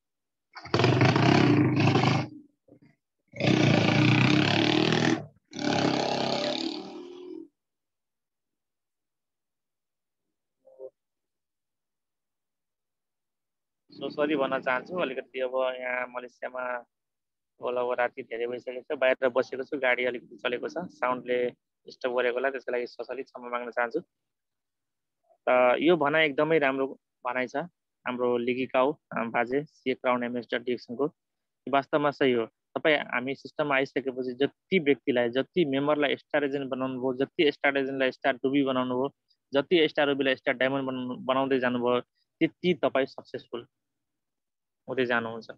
सो सरी भन्न चाहन्छु, अलिकति अब यहाँ मलेसियामा होला राति धेरै भइसकेको छ, बाहिर बसेको छु, गाडी अलिकति चलेको छ, साउन्डले डिस्टर्ब गरेको होला, त्यसको लागि सरी क्षमा माग्न चाहन्छु। यो भनाइ एकदमै राम्रो भनाइ छ हाम्रो लिगी काउ बाजे सिए क्राउन एमएस.डिएक्सनको। वास्तवमा सही हो। तपाईँ हामी सिस्टममा आइसकेपछि जति व्यक्तिलाई, जति मेम्बरलाई स्टार एजेन्ट बनाउनु भयो, जति स्टार एजेन्टलाई स्टार डुबी बनाउनु भयो, जति स्टार रुबीलाई स्टार डायमन्ड बनाउँदै जानुभयो, त्यति तपाईँ सक्सेसफुल हुँदै जानुहुन्छ।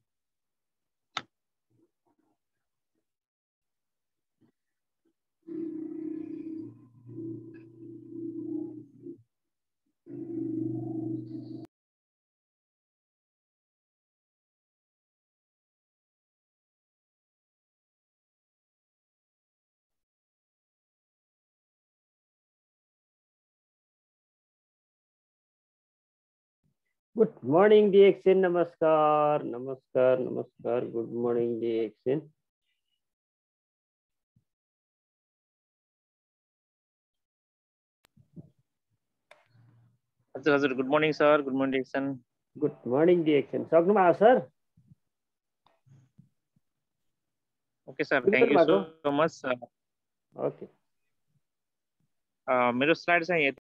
गुड मर्निङ डिएक्सन, नमस्कार नमस्कार नमस्कार, गुड मर्निङ डिएक्सन। हजुर हजुर, good morning sir, good morning DXN. Good morning DXN, सक्नुभयो sir? Okay sir, thank you so much. Okay, मेरो स्लाइड चाहिँ